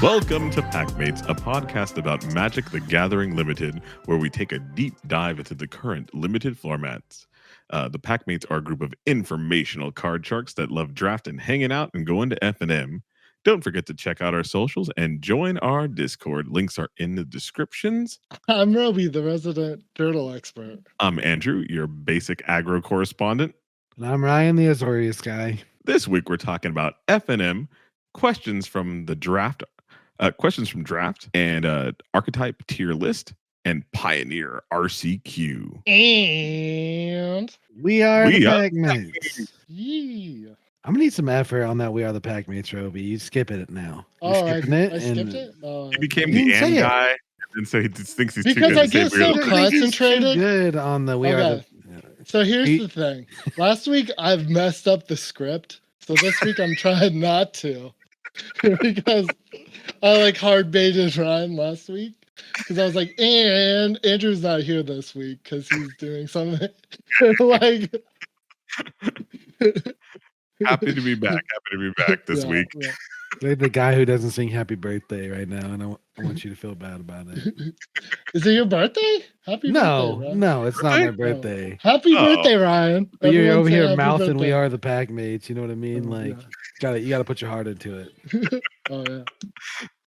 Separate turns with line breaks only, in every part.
Welcome to Packmates, a podcast about Magic the Gathering Limited, where we take a deep dive into the current limited formats. The Packmates are a group of informational card sharks that love draft and hanging out and going to F&M. Don't forget to check out our socials and join our Discord. Links are in the descriptions.
I'm Robi, the resident turtle expert.
I'm Andrew, your basic aggro correspondent.
And I'm Ryan, the Azorius guy.
This week we're talking about F&M, questions from draft, and archetype tier list, and Pioneer RCQ.
And
we are the Packmates.
Yeah.
I'm gonna need some effort on that. We are the Packmates, Robi. You skip it now.
You're skipping it. I skipped it.
He became the end guy, and so he just thinks he's too good.
Because I get so concentrated.
Good on the we are.
So here's the thing. Last week I've messed up the script, so this week I'm trying not to, because I hard baited Ryan last week. Because I was like, and Andrew's not here this week because he's doing something
Happy to be back this week.
Yeah.
Like the guy who doesn't sing happy birthday right now, and I want you to feel bad about it.
Is it your birthday? Happy birthday, Ryan.
No, it's not my birthday.
Happy birthday, Ryan.
But you're over here mouthing we are the Packmates, you know what I mean? You gotta put your heart into it.
Oh yeah.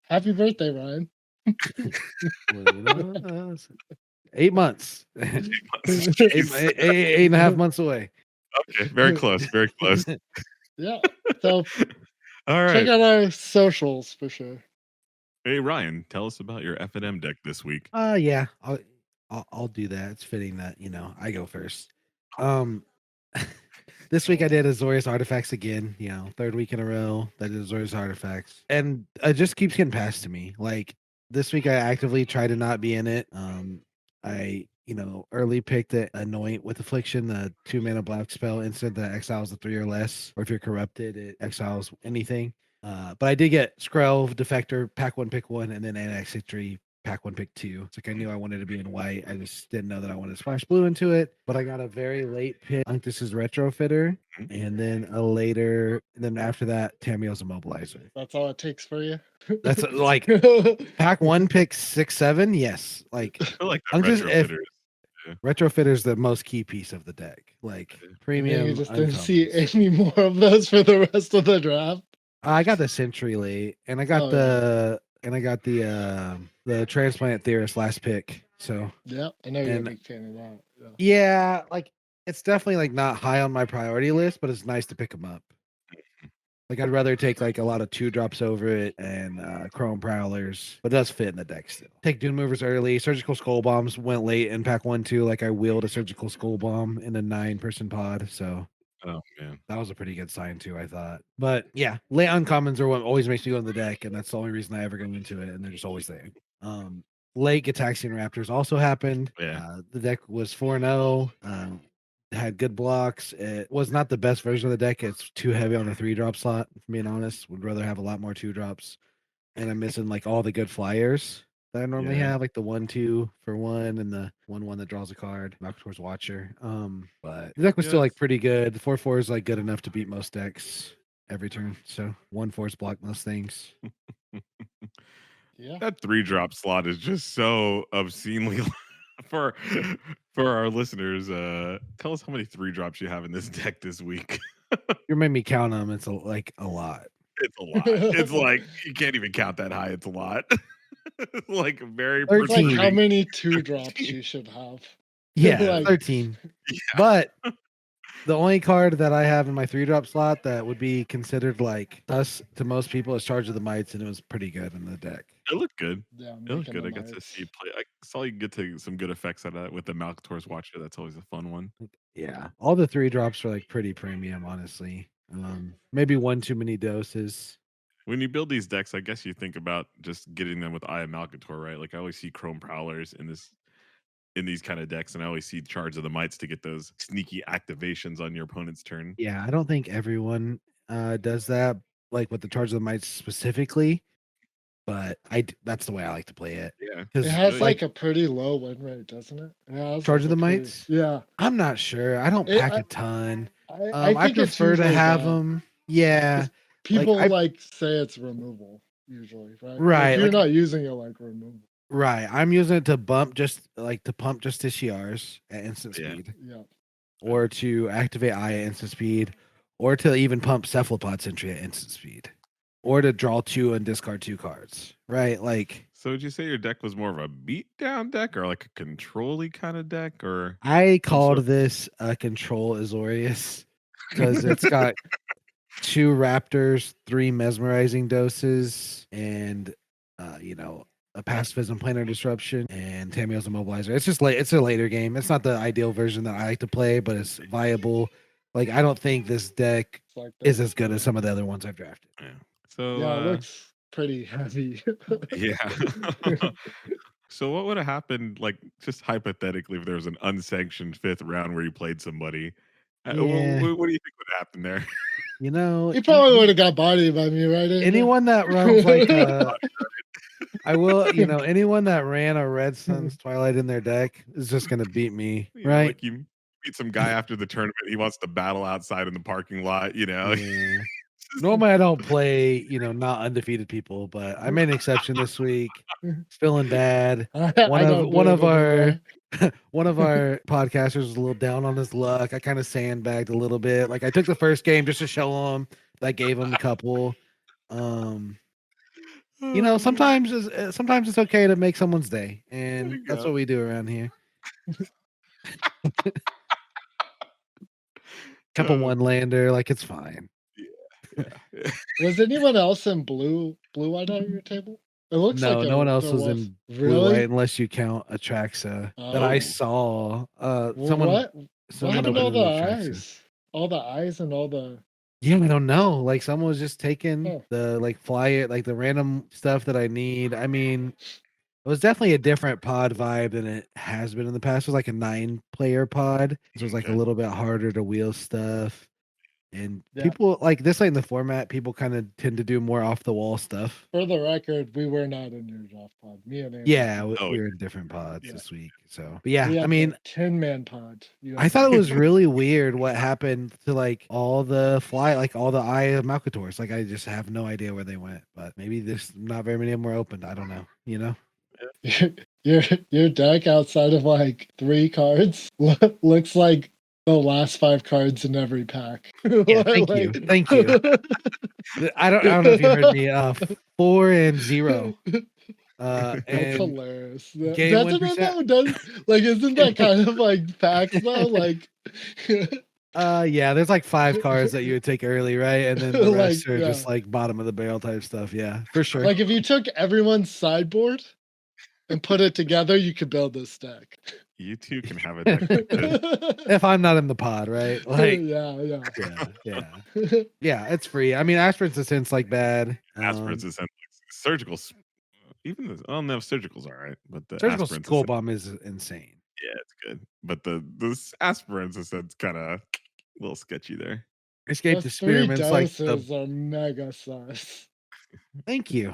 Happy birthday, Ryan.
8 months. 8.5 months away.
Okay, very close.
Yeah. So
all right.
Check out our socials for sure.
Hey Ryan, tell us about your F&M deck this week.
Yeah. I'll do that. It's fitting that, I go first. This week I did Azorius Artifacts again, third week in a row that did Azorius Artifacts. And it just keeps getting passed to me. This week I actively try to not be in it. I early picked it Anoint with Affliction, the 2-mana black spell instant that exiles the 3 or less, or if you're corrupted, it exiles anything. But I did get Skrelv, Defector, pack 1, pick 1, and then Annex Victory, pack 1, pick 2. It's I knew I wanted to be in white. I just didn't know that I wanted to splash blue into it. But I got a very late pick, Unctus's Retrofitter, and then after that, Tamiel's Immobilizer.
That's all it takes for you?
That's pack 1, pick 6, 7. Yes.
I like Retrofitter.
Retrofitter's the most key piece of the deck. Premium.
You just didn't see any more of those for the rest of the draft.
I got the Sentry late, and I got the Transplant Theorist last pick. So
yeah, I know you're a big fan of that.
Yeah, it's definitely not high on my priority list, but it's nice to pick them up. I'd rather take a lot of 2-drops over it and Chrome Prowlers, but it does fit in the deck still. Take Dune Movers early. Surgical Skull Bombs went late in pack 1 too. I wheeled a Surgical Skull Bomb in a 9-person pod, so
oh man,
that was a pretty good sign too, I thought. But yeah, late uncommons are what always makes me go in the deck, and that's the only reason I ever go into it, and they're just always there. Late Gataxian Raptors also happened.
Yeah,
the deck was 4-0. Had good blocks. It was not the best version of the deck. It's too heavy on the 3-drop slot, if I'm being honest. Would rather have a lot more 2-drops. And I'm missing all the good flyers that I normally have, the 1/2 for 1 and the 1/1 that draws a card, Malkator's Watcher. But the deck was still pretty good. The 4/4 is good enough to beat most decks every turn. So 1/4s block most things.
Yeah.
That 3-drop slot is just so obscenely for our listeners. Tell us how many 3-drops you have in this deck this week.
You made me count them. It's a lot.
It's a lot. It's you can't even count that high. It's a lot. Very.
It's how many 2-drops you should have.
Yeah, 13. Yeah. But the only card that I have in my 3-drop slot that would be considered us to most people is Charge of the Mites, and it was pretty good in the deck.
It looked good.
Yeah,
it looked good. I got to see play. I saw you get to some good effects out of that with the Malkator's Watcher. That's always a fun one.
Yeah, all the 3-drops are pretty premium, honestly. Maybe one too many doses.
When you build these decks, I guess you think about just getting them with Eye of Malkator, right? I always see Chrome Prowlers in these kind of decks, and I always see Charge of the Mites to get those sneaky activations on your opponent's turn.
Yeah, I don't think everyone does that, with the Charge of the Mites specifically, but that's the way I like to play it.
Yeah,
it has a pretty low win rate, doesn't it? Yeah,
Charge of the Mites.
Yeah,
I'm not sure. I don't pack a ton.
I
prefer to have them. Yeah,
people say it's removal. usually, right?
Right,
Like you're
like
not using it like removal.
right. I'm using it to pump justiciars at instant
Yeah.
speed,
Yeah.
or to activate Eye at instant speed, or to even pump Cephalopod Sentry at instant speed, or to draw 2 and discard 2 cards. Right, like
So would you say your deck was more of a beatdown deck or like a control-y kind of deck or
I
some sort
called this a control Azorius because it's got 2 Raptors, 3 mesmerizing doses, and a pacifism planar disruption and Tamiyo's immobilizer. It's just it's a later game. It's not the ideal version that I like to play, but it's viable. Like I don't think this deck
It's like
is
this.
as good as some of the other ones I've drafted.
Yeah. So
Yeah, it looks pretty heavy.
yeah. So what would have happened, like just hypothetically, if there was an unsanctioned fifth round where you played somebody?
Yeah,
What do you think would happen there?
you know,
He probably would have got bodied by me, right? Andrew?
anyone that runs like I will, anyone that ran a Red Sun's Twilight in their deck is just gonna beat me,
You know,
right?
like you meet some guy after the tournament, he wants to battle outside in the parking lot.
Yeah. Normally I don't play, not undefeated people, but I made an exception this week. It's feeling bad.
I don't do
One
it
of our
anymore.
one of our podcasters was a little down on his luck. I kind of sandbagged a little bit. Like I took the first game just to show him. That gave him a couple. Sometimes it's okay to make someone's day,
There
and
you
that's
go.
what we do around here. Couple
Uh,
one lander, like it's fine.
yeah.
Was anyone else in blue-white on your table? It looks like
No one else
there
was
was.
in blue
Really?
white unless you count Atraxa that I
Oh.
saw.
Well,
Someone
what happened to all
opened
the
an Atraxa.
eyes? All the eyes and all the.
Yeah, I don't know. Like someone was just taking
Huh.
the fly it, like the random stuff that I need. I mean, it was definitely a different pod vibe than it has been in the past. It was like a 9-player pod. So it was like a
Okay.
little bit harder to wheel stuff. And
Yeah.
people like this, like in the format, people kind of tend to do more off the wall stuff.
For the record, we were not in your draft pod. Me and Andrew.
Yeah,
Oh,
we were in different pods
Yeah.
this week. So, but yeah,
We
I
had
mean,
the 10-man pod.
I thought it was really weird what happened to like all the all the Eye of Malkators. Like I just have no idea where they went. But maybe there's not very many of them were opened. I don't know.
Your deck outside of like 3 cards looks like the last 5 cards in every pack.
Yeah, thank you. Thank you. I don't know if you heard me. 4 and 0.
That's
And
hilarious.
game win
Doesn't it
percent.
though? Isn't that kind of like facts though? Like
Yeah, there's like 5 cards that you would take early, right? And then the rest are just
yeah.
like bottom of the barrel type stuff. Yeah, for sure.
Like if you took everyone's sideboard and put it together, you could build this deck.
You two can have a deck like this.
If I'm not in the pod, right? Like,
yeah.
yeah, it's free. I mean, Aspirant's Ascent's like bad.
Aspirants is surgical. Even the no, surgical's all right, but the
Surgical
aspirants
Skull Bomb is insane.
yeah, it's good. But the aspirants is kind of a little sketchy there.
Escape
Those 3
Experiments like
doses are mega sus.
Thank you.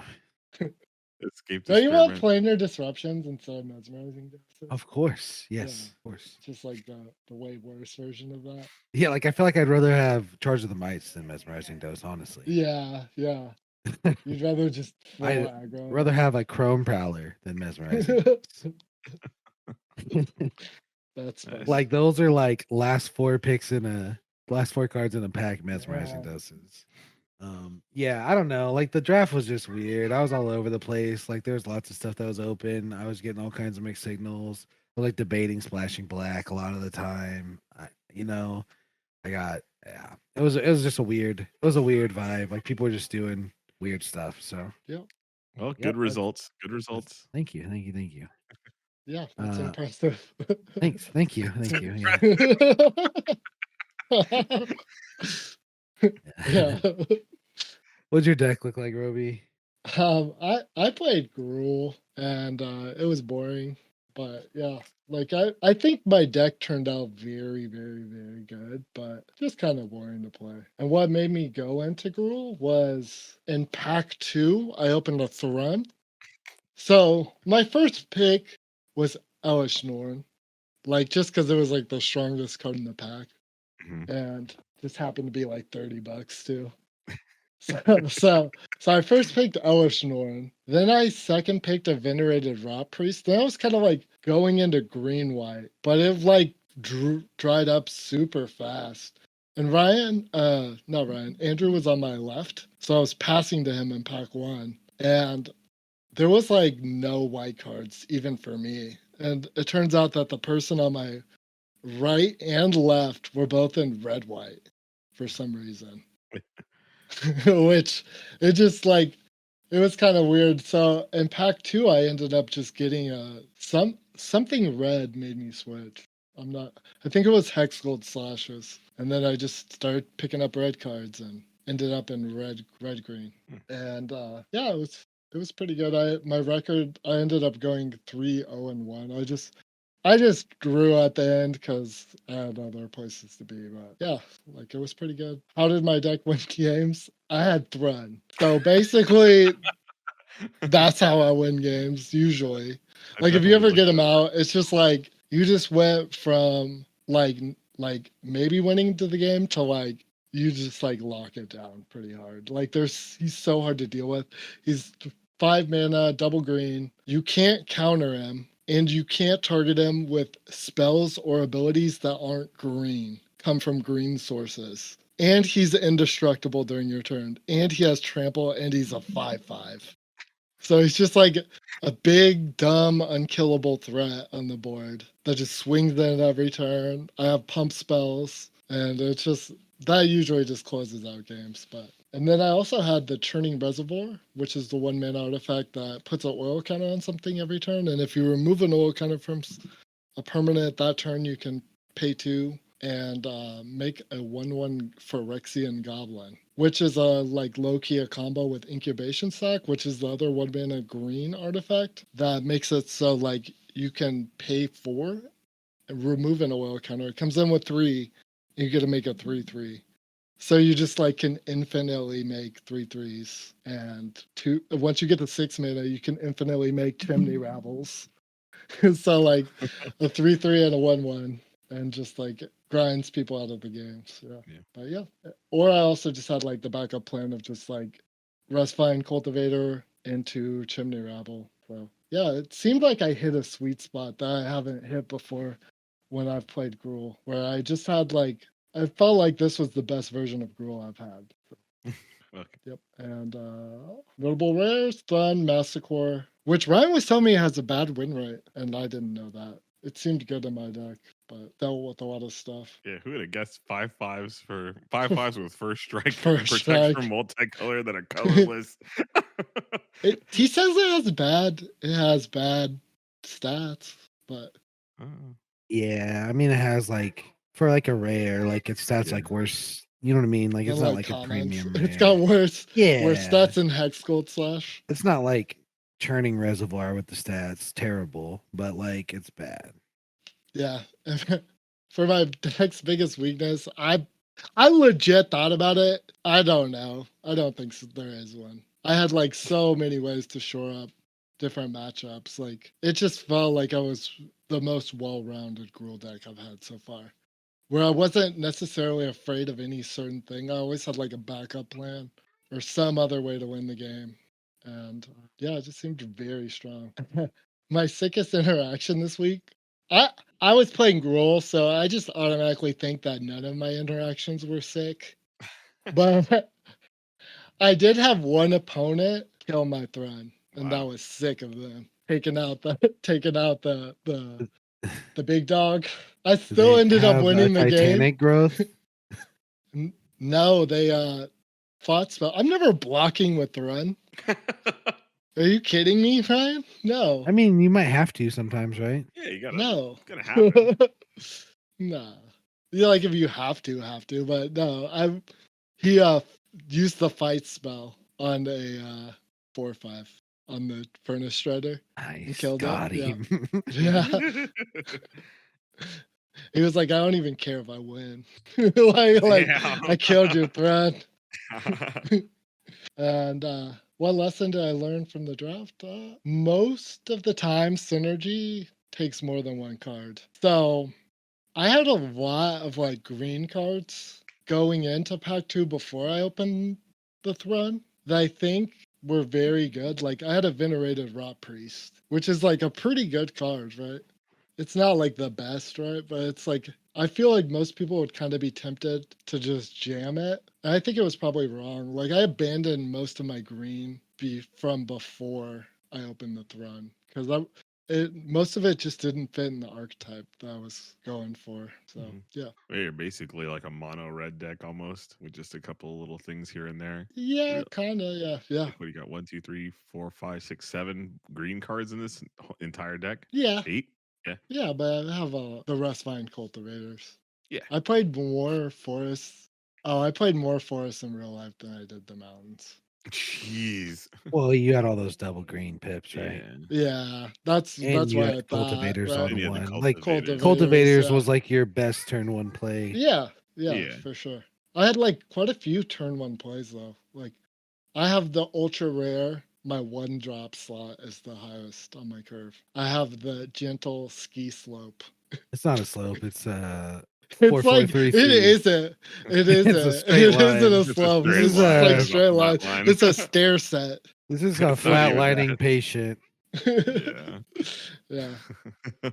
Escape
Don't you want
experiment.
planar disruptions instead of mesmerizing doses?
Of course. Yes,
Yeah.
of course.
Just like the way worse version of that.
Yeah, like I feel like I'd rather have Charge of the Mites than Mesmerizing Dose, honestly.
Yeah. You'd rather just full
I'd
aggro.
rather have a Chrome Prowler than Mesmerizing Dose.
That's funny.
Like those are like last 4 cards in a pack, Mesmerizing Doses. Yeah, I don't know. Like the draft was just weird. I was all over the place. Like there was lots of stuff that was open. I was getting all kinds of mixed signals. I was like debating splashing black a lot of the time. It was just a weird vibe. Like people were just doing weird stuff. So
Well, good results. Good results.
Thank you.
Yeah, that's impressive.
Thanks. Thank you.
Yeah.
What'd your deck look like, Roby?
I played Gruul and it was boring, but yeah, like I think my deck turned out very, very, very good, but just kind of boring to play. And what made me go into Gruul was in pack 2, I opened a Thrun. So my first pick was Elishnorn, like just because it was like the strongest card in the pack,
Mhm.
and just happened to be like $30 too. So I first picked Elishnorn. Then I second picked a Venerated Rot Priest. Then I was kind of like going into green white, but it like dried up super fast. And not Ryan, Andrew was on my left. So I was passing to him in pack one. And there was like no white cards, even for me. And it turns out that the person on my right and left were both in red white for some reason. Which it just like it was kind of weird. So in pack two, I ended up just getting something red made me switch. I think it was Hex Gold Slashes. And then I just started picking up red cards and ended up in red green. And yeah, it was pretty good. My record, I ended up going 3-0-1. I just grew at the end because I had other places to be. But yeah, like it was pretty good. How did my deck win games? I had Thrun. So basically, that's how I win games usually. Like if you ever get them out, it's just like you just went from like maybe winning to the game to like you just like lock it down pretty hard. Like he's so hard to deal with. He's 5 mana, double green. You can't counter him, and you can't target him with spells or abilities that aren't green, come from green sources. And he's indestructible during your turn. And he has trample, and he's a 5/5. So he's just like a big, dumb, unkillable threat on the board that just swings in every turn. I have pump spells, and it's just that usually just closes out games. And then I also had the Churning Reservoir, which is the 1 mana artifact that puts an oil counter on something every turn. And if you remove an oil counter from a permanent that turn, you can pay 2 and make a 1/1 Phyrexian Goblin, which is a like low-key a combo with Incubation Sac, which is the other 1 mana green artifact that makes it so like you can pay 4 and remove an oil counter. It comes in with 3, and you get to make a 3/3. So you just like can infinitely make 3/3s, and once you get to 6 mana, you can infinitely make Chimney Ravels. So like a 3/3 and a 1/1, and just like grinds people out of the games. Yeah. But yeah. Or I also just had like the backup plan of just like Rustvine Cultivator into Chimney Rabble. So yeah, it seemed like I hit a sweet spot that I haven't hit before when I've played Gruul, where I just had like I felt like this was the best version of Gruul I've had.
Okay.
Yep. And notable rares, Thun, Massacre, which Ryan was telling me has a bad win rate, and I didn't know that. It seemed good in my deck, but dealt with a lot of stuff.
Yeah, who would have guessed 5/5s for 5/5s with first strike
First
and protects
strike.
from multicolor that are colorless?
He says it has bad stats, but
Yeah, I mean it has like for like a rare, like its stats like worse. You know what I mean? Like it's not like a premium rare.
It's got worse
Yeah,
stats in Hex Gold Slash.
it's not like Churning Reservoir with the stats terrible, but like it's bad.
Yeah. For my deck's biggest weakness, I legit thought about it. I don't know. I don't think there is one. I had like so many ways to shore up different matchups. Like it just felt like I was the most well-rounded Gruul deck I've had so far, where I wasn't necessarily afraid of any certain thing. I always had like a backup plan or some other way to win the game. And yeah, it just seemed very strong. My sickest interaction this week, I was playing Gruul, so I just automatically think that none of my interactions were sick. But I did have one opponent kill my Thrun, and that was sick of them taking out the big dog. I still ended up winning the
Titanic
game.
growth.
No, they fought spell. I'm never blocking with Thrun. Are you kidding me, Ryan? No.
I mean, you might have to sometimes, right?
Yeah, you gotta.
No.
It's gonna happen.
Nah. Yeah, like if you have to, but no. He used the fight spell on a 4/5 on the furnace shredder.
Nice,
Killed
got
it.
him.
Yeah. He was like, I don't even care if I win. like I killed your Thrun. And what lesson did I learn from the draft? Most of the time, synergy takes more than one card. So I had a lot of like green cards going into pack 2 before I opened the Throne that I think were very good. Like I had a Venerated Rot Priest, which is like a pretty good card, right? It's not like the best, right? But it's like I feel like most people would kind of be tempted to just jam it. And I think it was probably wrong. Like I abandoned most of my green from before I opened the Throne because most of it just didn't fit in the archetype that I was going for. So yeah.
You're basically like a mono red deck almost, with just a couple little things here and there.
Yeah, kind of. Yeah, yeah,
Like what do you got? 1, 2, 3, 4, 5, 6, 7 green cards in this entire deck.
yeah,
8. Yeah,
yeah. But I have the Rustvine Cultivators.
yeah.
I played more forests. Oh, I played more forests in real life than I did the mountains.
Jeez.
Well, you had all those double green pips, right?
Yeah, that's
And you
why
had
I thought.
cultivators
Right?
all
And
in
you had the
one. Like
cultivators.
cultivators
yeah.
was like your best turn one play.
Yeah,
Yeah.
for sure. I had like quite a few turn one plays though. Like I have the ultra rare. My 1-drop slot is the highest on my curve. I have the gentle ski slope.
It's not a slope. It's
It's like
4-4-3-3.
it isn't. It isn't.
It's a straight
It isn't a
line.
It's a
slope.
straight
This is
line.
like
It's a
straight line.
flat line.
It's a stair set.
This is a
It's not even
flatlining patient.
Yeah.
Yeah.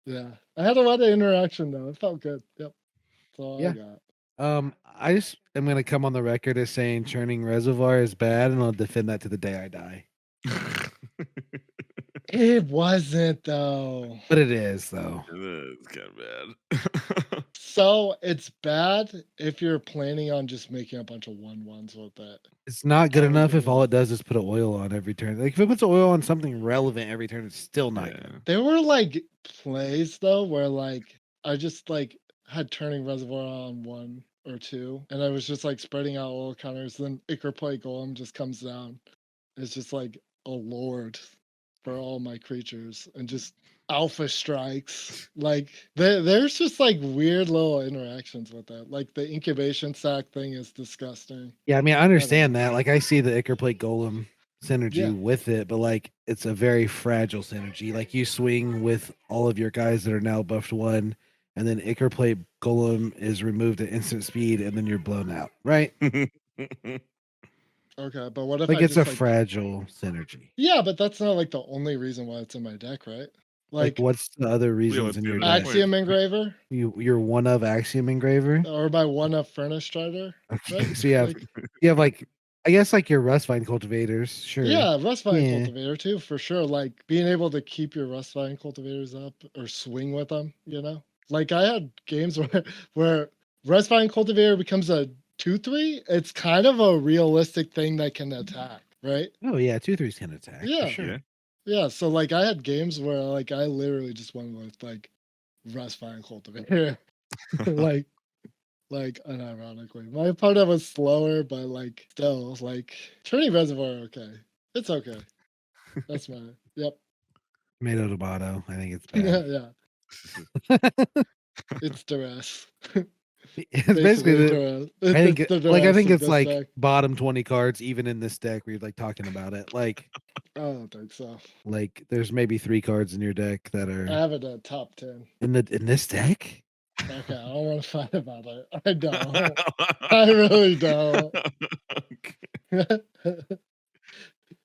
Yeah. I had a lot of interaction though. It felt good. Yep. That's all
Yeah.
I got.
I just am gonna come on the record as saying churning reservoir is bad, and I'll defend that to the day I die.
It wasn't though.
But it is though.
It's kind of bad.
So it's bad if you're planning on just making a bunch of 1/1s with it.
It's not good enough if all
Oh.
it does is put an oil on every turn. Like if it puts oil on something relevant every turn, it's still not
Yeah.
good.
There were like plays though where like I just like had turning reservoir on 1 or 2, and I was just like spreading out oil counters. Then Ichor Plate Golem just comes down. It's just like a lord for all my creatures, and just alpha strikes. Like there's just like weird little interactions with that. Like the incubation sac thing is disgusting.
Yeah, I mean I understand that. Like I see the Ichor Plate Golem synergy
Yeah.
with it, but like it's a very fragile synergy. Like you swing with all of your guys that are now buffed 1, and then Ichor Plate Golem is removed at instant speed, and then you're blown out, right?
Okay, but what if
Like
I
it's
just
a
like
fragile synergy.
yeah, but that's not like the only reason why it's in my deck, right?
Like what's the other reasons
what's
in
the
your
other
deck?
Axiom Engraver
You're one of Axiom Engraver.
or my one of Furnace Strider.
Okay,
Right?
so you have like I guess like your Rustvine cultivators, sure.
Yeah, Rustvine
Yeah.
Cultivator too, for sure. Like being able to keep your Rustvine Cultivators up or swing with them, you know? Like I had games where Rustvine Cultivator becomes a 2/3. It's kind of a realistic thing that can attack, right?
Oh yeah, 2/3s can attack.
Yeah.
For sure.
Yeah.
Yeah. So like I had games where like I literally just went with like Rustvine Cultivator. like unironically. My opponent was slower, but like still like turning reservoir okay. It's okay. That's my yep.
Tomato tomato. I think it's
Yeah,
bad.
yeah. It's duress.
It's basically
duress.
I think
It's the
like I
duress
think
of
it's
this
like
deck.
bottom 20 cards even in this deck where you're like talking about it. Like
I don't think so.
there's maybe 3 cards in your deck that
I
are
have it at top 10.
in this deck.
Okay, I don't want to fight about it. I don't. I really don't.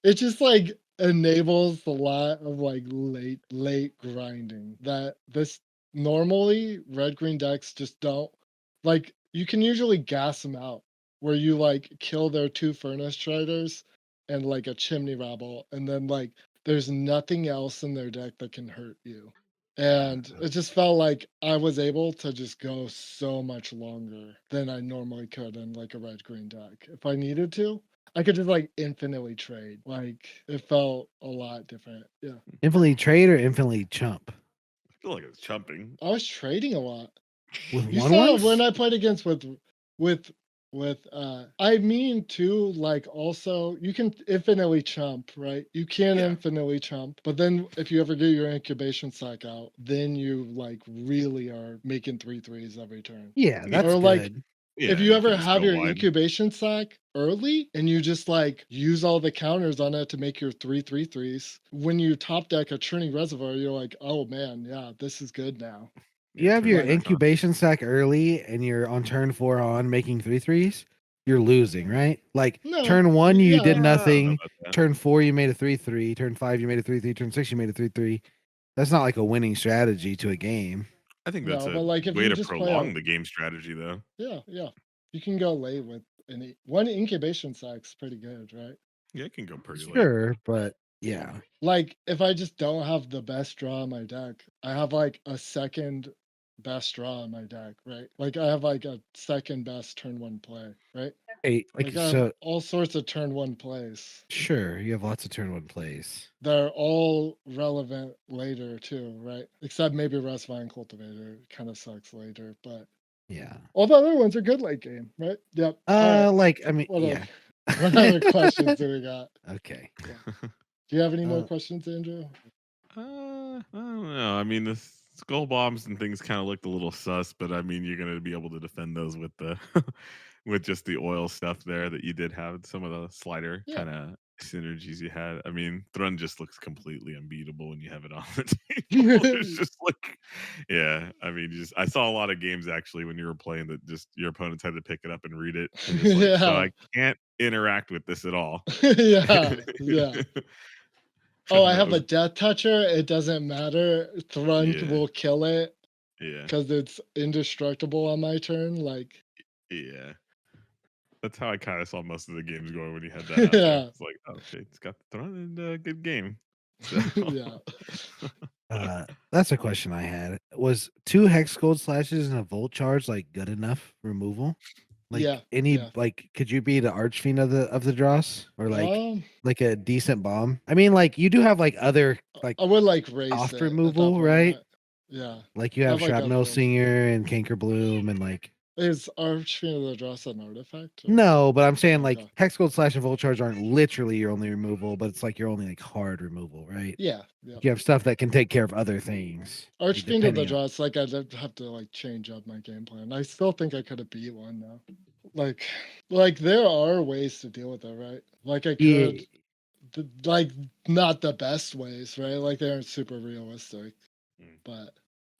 It just like enables a lot of like late grinding that this normally red green decks just don't like. You can usually gas them out where you like kill their 2 furnace traders and like a chimney rabble, and then like there's nothing else in their deck that can hurt you. And it just felt like I was able to just go so much longer than I normally could in like a red green deck. If I needed to, I could just like infinitely trade. Like it felt a lot different. Yeah.
Infinitely trade or infinitely chump?
I feel like it's chumping.
I was trading a lot.
With
You
one
saw
ones?
when I played against with I mean too, like also you can infinitely chump, right? You can
Yeah.
infinitely chump, but then if you ever get your incubation sack out, then you like really are making 3/3s every turn.
Yeah, that's
Or
good.
like
Yeah,
if you ever
can
have
go
your
wide.
incubation sack early and you just like use all the counters on it to make your 3/3s, when you top deck a churning reservoir, you're like, oh man, yeah, this is good now.
You have
turn
your
it back on.
incubation sack early and you're on turn 4 on making 3/3s. you're losing, right? Like
No,
turn 1 you
yeah.
did
I don't know
nothing.
about that.
Turn 4 you made a 3-3. Turn 5 you made a 3-3. Turn 6 you made a 3-3. That's not like a winning strategy to a game.
I think that's
No,
a
but like if
way
you
to
just play
prolong
a
the game strategy, though.
yeah, you can go late with one incubation sack's pretty good, right?
Yeah, it can go pretty late.
Sure, but yeah.
Like if I just don't have the best draw on my deck, I have like a second best draw on my deck, right? Like I have like a second best turn 1 play, right?
Hey,
Like I have all sorts of turn 1 plays.
sure, you have lots of turn 1 plays.
They're all relevant later too, right? Except maybe Rust Vine Cultivator kind of sucks later, but
Yeah.
all the other ones are good late game, right? Yep. All right.
Like I mean,
What
yeah.
What other questions do we got?
Okay.
Do you have any more questions, Andrew?
I don't know. I mean, the skull bombs and things kind of looked a little sus, but I mean, you're going to be able to defend those with the with just the oil stuff there that you did have. Some of the slider
Yeah.
kind of synergies you had. I mean, Thrun just looks completely unbeatable when you have it on the table. It's just like, yeah. I mean, just I saw a lot of games actually when you were playing that just your opponents had to pick it up and read it, and just like, so
Yeah.
I can't interact with this at all.
Yeah. Oh, I
That
have a
was
death toucher. It doesn't matter. Thrun
yeah,
will kill it
yeah,
because it's indestructible on my turn. Like,
yeah. That's how I kind of saw most of the games going when you had that out there.
yeah,
It's like, oh, okay, it's got the Thrun and good game. So
yeah,
That's a question I had. Was 2 hex gold slashes and a volt charge like good enough removal? Like
yeah,
any
yeah.
like could you be the archfiend of the dross or
Um,
like a decent bomb? I mean, like you do have like other like
I would like race
soft
it at that
removal,
point,
right?
right? Yeah,
Like you
I
have
have like
shrapnel
other ones.
singer and canker bloom and like
Is Archfiend of the Dross an artifact? Or?
no, but I'm saying like
Okay.
hex gold slash and volt charge aren't literally your only removal, but it's like your only like hard removal, right?
Yeah, yeah.
You have stuff that can take care of other things. Like,
Archfiend of the
depending on
Dross, like I'd have to like change up my game plan. I still think I could have beat one though. Like, like there are ways to deal with it, right? Like I
yeah,
could, like not the best ways, right? Like they aren't super realistic,
Mm.
but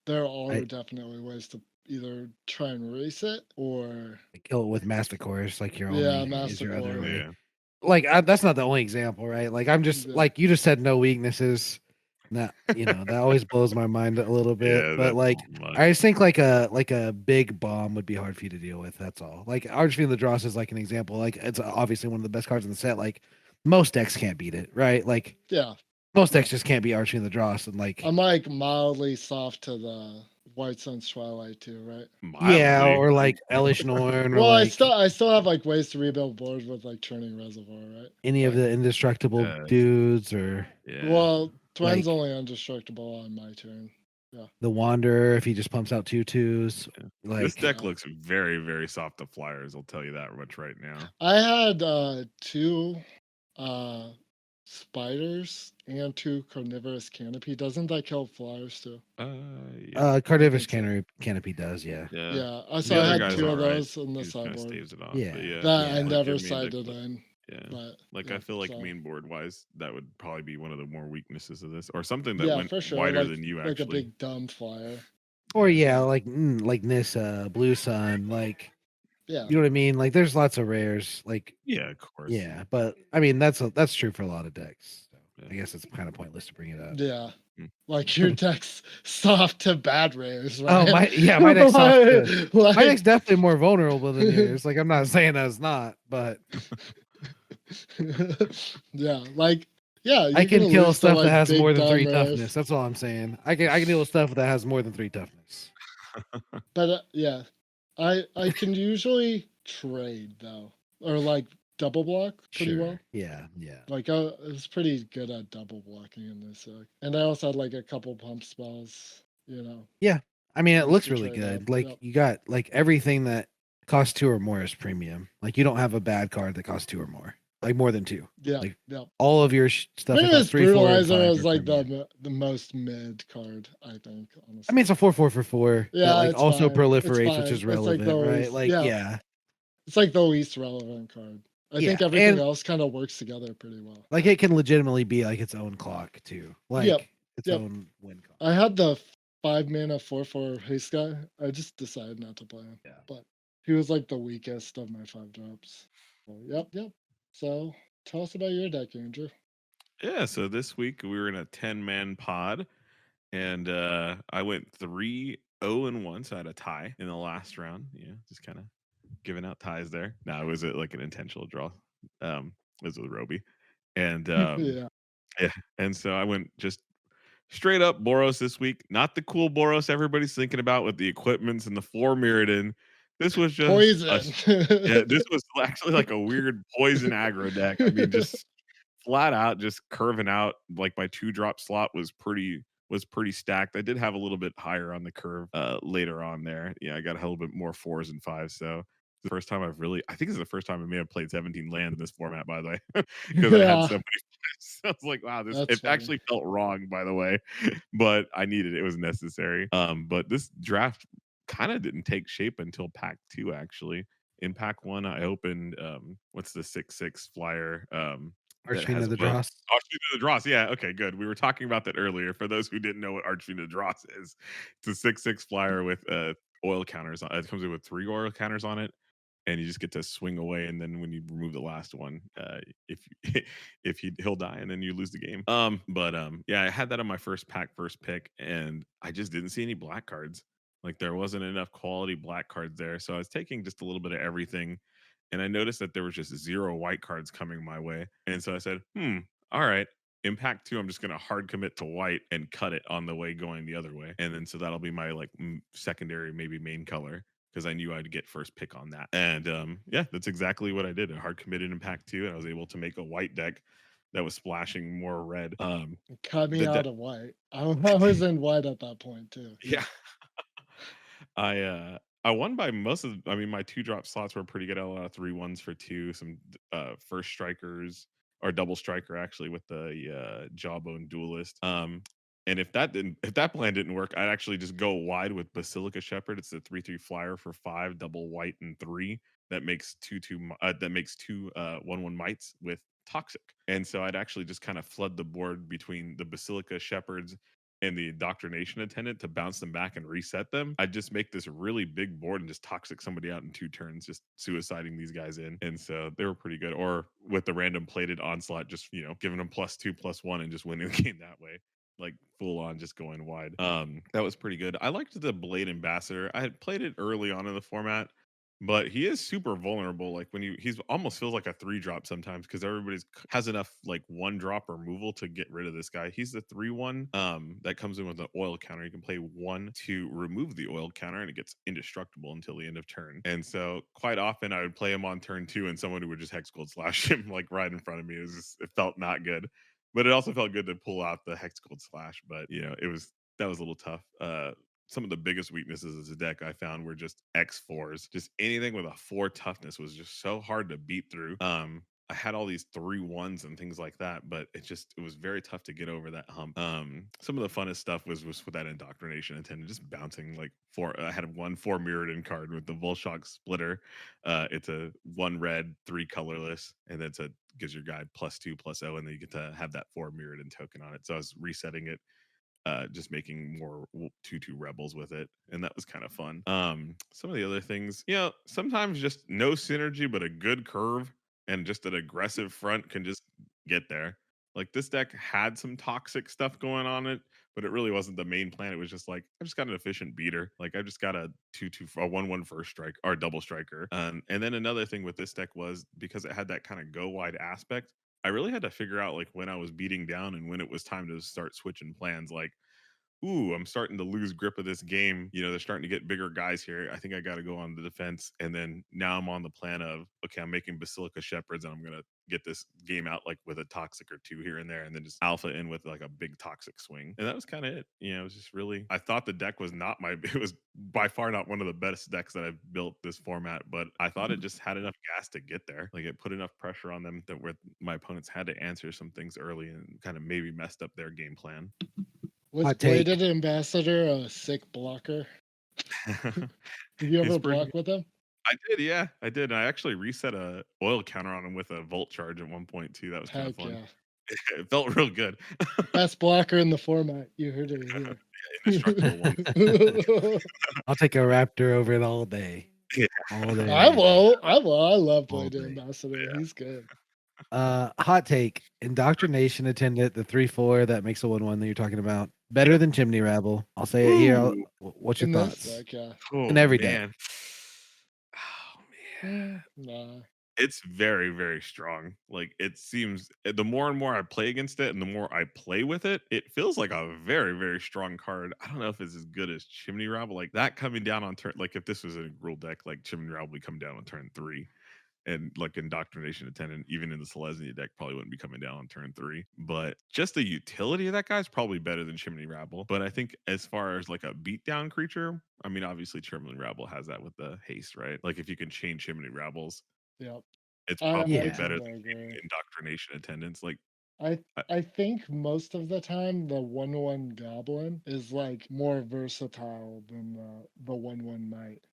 there are
I
definitely ways to either try and race it or
kill it with master course, like your
yeah,
only is
master
your other
core.
way.
yeah,
Like that's not the only example, right? Like I'm just
Yeah.
like you just said no weaknesses. Not that always blows my mind a little bit.
yeah,
But
that's
like
much.
I just think like a big bomb would be hard for you to deal with. That's all. Like Archfiend of the Dross is like an example. Like it's obviously one of the best cards in the set. Like most decks can't beat it, right? Like
Yeah.
most
Yeah.
decks just can't beat Archfiend of the Dross. And like
I'm like mildly soft to the White Sun's Twilight too, right?
yeah,
Mildly.
or like Elish Norn or
Well,
like
I still have like ways to rebuild boards with like Turning Reservoir, right?
any of
But
the indestructible
Uh,
dudes or
yeah.
well, Twen's
like
only indestructible on my turn. Yeah.
the Wanderer if he just pumps out 2/2s.
This
Like
deck
Yeah.
looks very, very soft to flyers. I'll tell you that much right now.
I had 2 uh spiders and 2 carnivorous canopy. Doesn't that kill flyers too?
Yeah,
Carnivorous
think so.
canopy does, yeah.
yeah.
Yeah. So
The
I
other
had
guy's
2
all
of
right.
those in
He
the
just kind of
sideboard
staves it off. But
Yeah.
yeah,
that I
Yeah.
like
never
your main deck
sided
look.
in.
Yeah.
But
Like I
yeah,
feel like
so
main board wise, that would probably be one of the more weaknesses of this, or something that
yeah,
went
for sure.
wider than you
Like a
actually.
big dumb flyer.
Or
Yeah.
yeah,
Yeah.
like Nissa, Blue Sun, like
Yeah.
you know what I mean? Like there's lots of rares. Like
Yeah, of course.
yeah, but I mean that's true for a lot of decks. So
Yeah.
I guess it's kind of pointless to bring it up.
Yeah.
Mm.
Like your deck's soft to bad rares,
Oh
right?
my deck's soft
Like,
my deck's definitely more vulnerable than yours. Like I'm not saying that's not, but
yeah, like yeah,
I
you're
can
gonna
kill
lose to
stuff that
like
has more
big
than
dumb
3
rares.
toughness. That's all I'm saying. I can deal with stuff that has more than 3 toughness.
But yeah, I can usually trade though, or like double block pretty
Sure.
well.
Yeah, yeah.
Like I was pretty good at double blocking in this deck, and I also had like a couple pump spells. You know,
Yeah. I mean, it
ways
looks
to
really
trade up.
good. Like
Yep.
you got like everything that costs 2 or more is premium. Like you don't have a bad card that costs 2 or more. Like more than 2.
Yeah.
Like
Yep.
all of your stuff that costs
Previous
3, 4, and
Brutalizer
5
is
are
like
premium.
the most mid card, I think. Honestly.
I mean, it's a 4/4 for 4 that
Yeah,
like
it's
also
fine. It's
proliferates, which
fine.
is
It's like
relevant,
the
right?
least,
Like
yeah,
yeah.
it's like the least relevant card. I think
Yeah.
everything
And
else kind of works together pretty well.
like it can legitimately be like its own clock too. Like
Yep.
its
Yep.
own win clock.
I had the 5 mana 4/4 haste guy. I just decided not to play him.
Yeah.
But He was like the weakest of my 5 drops. So, yep. So tell us about your deck, Andrew.
Yeah, so this week we were in a 10-man pod, and I went 3-0-1, so I had a tie in the last round. Yeah, just kind of giving out ties there. No, it was like an intentional draw. It was with Roby, and
Yeah.
yeah, and so I went just straight up Boros this week. Not the cool Boros everybody's thinking about with the equipments and the 4 Mirrodin. This was just
Poison.
yeah, this was actually like a weird poison aggro deck. I mean, just flat out just curving out. Like my 2-drop slot was pretty stacked. I did have a little bit higher on the curve later on there. Yeah, I got a little bit more 4s and 5s. So the first time I think it's the first time I may have played 17 land in this format, by the way, because I had
Yeah,
so many. So I was like, wow,
that's
it
funny.
actually felt wrong, by the way, but I needed it. It was necessary. But this draft kind of didn't take shape until pack 2, actually. In pack 1, I opened what's the 6/6 flyer that
Archfiend
has
of the
oil.
Dross.
Archfiend of the Dross. Yeah, okay, good. We were talking about that earlier. For those who didn't know what Archfiend of the Dross is, it's a 6/6 flyer with oil counters. It comes in with 3 oil counters on it, and you just get to swing away. And then when you remove the last one, if he'll die, and then you lose the game. Yeah, I had that on my first pack, first pick, and I just didn't see any black cards. Like there wasn't enough quality black cards there, so I was taking just a little bit of everything, and I noticed that there was just 0 white cards coming my way, and so I said, all right. In pack 2, I'm just gonna hard commit to white and cut it on the way going the other way, and then so that'll be my like secondary, maybe main color, because I knew I'd get first pick on that. And yeah, that's exactly what I did. I hard committed in pack 2, and I was able to make a white deck that was splashing more red.
Cut me
The
out
deck,
of white. I was in white at that point too.
yeah. I won by most of. I mean, my 2-drop slots were pretty good. I had a lot of 3-1s for 2, some first strikers or double striker actually with the Jawbone Duelist. And if that plan didn't work, I'd actually just go wide with Basilica Shepherd. It's a 3/3 flyer for 5, double white and 3 that makes 2 1/1 mites with toxic. And so I'd actually just kind of flood the board between the Basilica Shepherds and the indoctrination attendant to bounce them back and reset them. I'd just make this really big board and just toxic somebody out in 2 turns, just suiciding these guys in. And so they were pretty good. Or with the random plated onslaught, just giving them +2, +1, and just winning the game that way. Like full on just going wide. That was pretty good. I liked the Blade Ambassador. I had played it early on in the format, but he is super vulnerable. Like when he's almost feels like a 3-drop sometimes because everybody's has enough like 1-drop removal to get rid of this guy. He's the 3/1 that comes in with an oil counter. You can play 1 to remove the oil counter, and it gets indestructible until the end of turn. And so quite often I would play him on turn 2, and someone would just Hex Gold slash him like right in front of me. It felt not good, but it also felt good to pull out the Hex Gold slash. But that was a little tough. Some of the biggest weaknesses of the deck I found were just X4s. Just anything with a 4 toughness was just so hard to beat through. I had all these 3/1s and things like that, but it was very tough to get over that hump. Some of the funnest stuff was with that indoctrination attendant, just bouncing like 4. I had 1 4 Mirrodin card with the Volshock Splitter. It's a 1 red, 3 colorless, and then gives your guy +2/+0, and then you get to have that 4 Mirrodin token on it. So I was resetting it, just making more 2/2 rebels with it, and that was kind of fun. Some of the other things, sometimes just no synergy, but a good curve and just an aggressive front can just get there. Like this deck had some toxic stuff going on it, but it really wasn't the main plan. It was just like I just got an efficient beater. Like I just got a 2/2 a 1/1 first strike or double striker. And then another thing with this deck was because it had that kind of go wide aspect, I really had to figure out like when I was beating down and when it was time to start switching plans. Like, ooh, I'm starting to lose grip of this game. They're starting to get bigger guys here. I think I got to go on the defense. And then now I'm on the plan of, okay, I'm making Basilica Shepherds, and I'm going to get this game out like with a toxic or 2 here and there, and then just alpha in with like a big toxic swing. And that was kind of it. It was just really, I thought the deck was it was by far not one of the best decks that I've built this format, but I thought it just had enough gas to get there. Like it put enough pressure on them that where my opponents had to answer some things early and kind of maybe messed up their game plan.
Was
Hot take.
Bladed Ambassador a sick blocker? Did you
He's
ever
pretty.
block with him?
I did, yeah, I did. I actually reset a oil counter on him with a volt charge at 1.2. That was kind of
Heck
fun.
yeah.
It felt real good.
Best blocker in the format. You heard it
Indestructible one.
here.
I'll take a Raptor over it all day. all day.
I will. I love
All
Blade
day.
Ambassador. He's good.
Hot take: Indoctrination attendant, the 3/4 that makes a 1/1 that you're talking about, better than Chimney Rabble. I'll say it here.
Ooh.
What's your
In this
thoughts?
deck, yeah.
Oh
In every deck.
man. Oh man.
Nah.
It's very, very strong. Like it seems the more and more I play against it and the more I play with it, it feels like a very, very strong card. I don't know if it's as good as Chimney Rabble. Like that coming down on turn, like if this was a rule deck, like Chimney Rabble would come down on turn 3. And like Indoctrination Attendant, even in the Selesnya deck, probably wouldn't be coming down on turn 3. But just the utility of that guy is probably better than Chimney Rabble. But I think as far as like a beatdown creature, I mean, obviously Chimney Rabble has that with the haste, right? Like if you can chain Chimney Rabbles,
Yep.
it's
I
probably
Yeah.
better
tend
than
to agree.
Indoctrination Attendants. Like
I think most of the time the 1/1 goblin is like more versatile than the 1/1 knight.